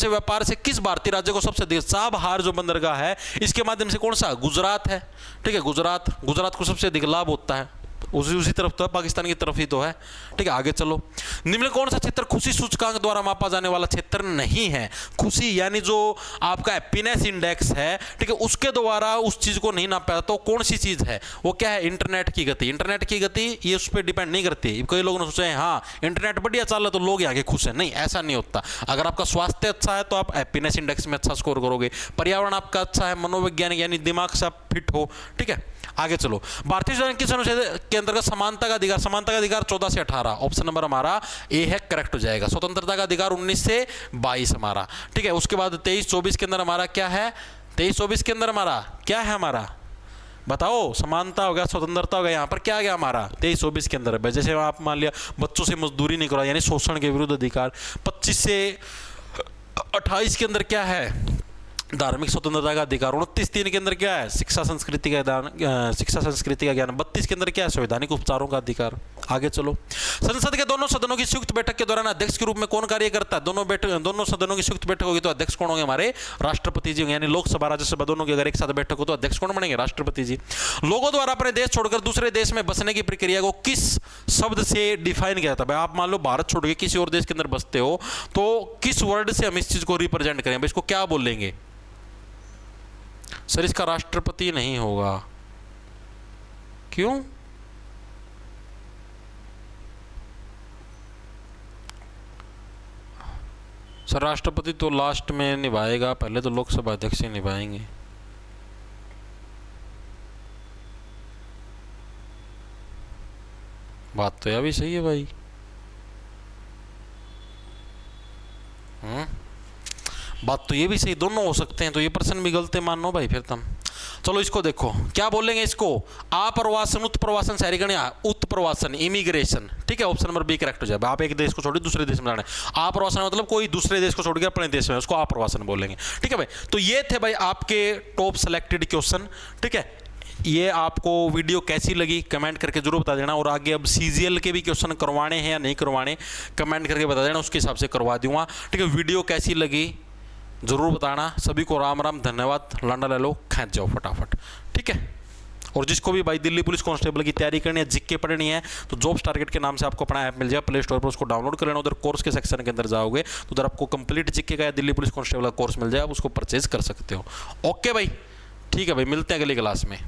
व्यापार से किस भारतीय राज्य को सबसे अधिक, चाबहार जो बंदरगाह है इसके माध्यम से कौन सा, गुजरात है, ठीक है, गुजरात को सबसे अधिक लाभ होता है, उसी तरफ तो है, पाकिस्तान की तरफ ही तो है, ठीक है। आगे चलो, निम्न कौन सा क्षेत्र खुशी सूचकांक द्वारा मापा जाने वाला क्षेत्र नहीं है। खुशी यानी जो आपका हैप्पीनेस इंडेक्स है, ठीक है, उसके द्वारा उस चीज को नहीं नापा जाता, तो कौन सी चीज है वो, क्या है, इंटरनेट की गति। इंटरनेट की गति ये उस पर डिपेंड नहीं करती। कई लोगों ने सोचा है हाँ इंटरनेट बढ़िया चल रहा है तो लोग आगे खुश है, नहीं ऐसा नहीं होता। अगर आपका स्वास्थ्य अच्छा है तो आप हैप्पीनेस इंडेक्स में अच्छा स्कोर करोगे, पर्यावरण आपका अच्छा है, मनोवैज्ञानिक यानी दिमाग से आप फिट हो, ठीक है। आगे चलो, भारतीय संविधान किस अनुच्छेद के अंतर्गत समानता का अधिकार, 14 से 18, ऑप्शन नंबर हमारा ए है, करेक्ट हो जाएगा। स्वतंत्रता का अधिकार 19 से 22 हमारा, ठीक है। उसके बाद 23-24 के अंदर हमारा क्या है, 23-24 के अंदर हमारा क्या है, हमारा बताओ, समानता हो गया, स्वतंत्रता हो गया, यहाँ पर क्या आ गया हमारा 23-24 के अंदर। जैसे आप मान लिया बच्चों से मजदूरी नहीं करा, यानी शोषण के विरुद्ध अधिकार। 25 से 28 के अंदर क्या है, धार्मिक स्वतंत्रता का अधिकार। 29-3 के अंदर क्या है, शिक्षा संस्कृति का ज्ञान। 32 के अंदर क्या है, संवैधानिक उपचारों का अधिकार। आगे चलो। संसद के दोनों सदनों की संयुक्त बैठक के दौरान अध्यक्ष के रूप में कौन कार्य करता है? दोनों सदनों की संयुक्त बैठक होगी तो अध्यक्ष कौन होंगे? हमारे राष्ट्रपति जी होंगे। यानी लोकसभा राज्यसभा दोनों की अगर एक साथ बैठक हो तो अध्यक्ष कौन बनेंगे? राष्ट्रपति जी। लोगों द्वारा अपने देश छोड़कर दूसरे देश में बसने की प्रक्रिया को किस शब्द से डिफाइन किया जाता है? भाई आप मान लो भारत छोड़ के किसी और देश के अंदर बसते हो तो किस वर्ड से हम इस चीज को रिप्रेजेंट करें? भाई इसको क्या बोलेंगे? सर इसका राष्ट्रपति नहीं होगा, क्यों? सर राष्ट्रपति तो लास्ट में निभाएगा, पहले तो लोकसभा अध्यक्ष ही निभाएंगे। बात तो यह भी सही है भाई। बात तो ये भी सही, दोनों हो सकते हैं, तो ये प्रश्न भी गलत है मानो भाई फिर तुम। चलो इसको देखो क्या बोलेंगे इसको? आप्रवासन, उत्प्रवासन, शहरीकरण या उत्प्रवासन, इमिग्रेशन। ठीक है, ऑप्शन नंबर बी करेक्ट हो जाए। आप एक देश को छोड़ दूसरे देश में जाना है। आप्रवासन मतलब कोई दूसरे देश को छोड़ के अपने देश में, उसको आप्रवासन बोलेंगे। ठीक है भाई, तो ये थे भाई आपके टॉप सेलेक्टेड क्वेश्चन। ठीक है, ये आपको वीडियो कैसी लगी कमेंट करके जरूर बता देना। और आगे अब सीजीएल के भी क्वेश्चन करवाने हैं या नहीं करवाने कमेंट करके बता देना, उसके हिसाब से करवा दूंगा। ठीक है, वीडियो कैसी लगी जरूर बताना। सभी को राम राम, धन्यवाद। लांडा ले लो, खींच जाओ फटाफट। ठीक है, और जिसको भी भाई दिल्ली पुलिस कांस्टेबल की तैयारी करनी है, जिक्के पढ़नी है, तो जॉब्स टारगेट के नाम से आपको अपना ऐप मिल जाएगा प्ले स्टोर पर, उसको डाउनलोड कर लेना। उधर कोर्स के सेक्शन के अंदर जाओगे तो उधर आपको कंप्लीट जिक्के का या दिल्ली पुलिस कांस्टेबल का कोर्स मिल जाएगा, आप उसको परचेज कर सकते हो। ओके भाई, ठीक है भाई, मिलते हैं अगली क्लास में।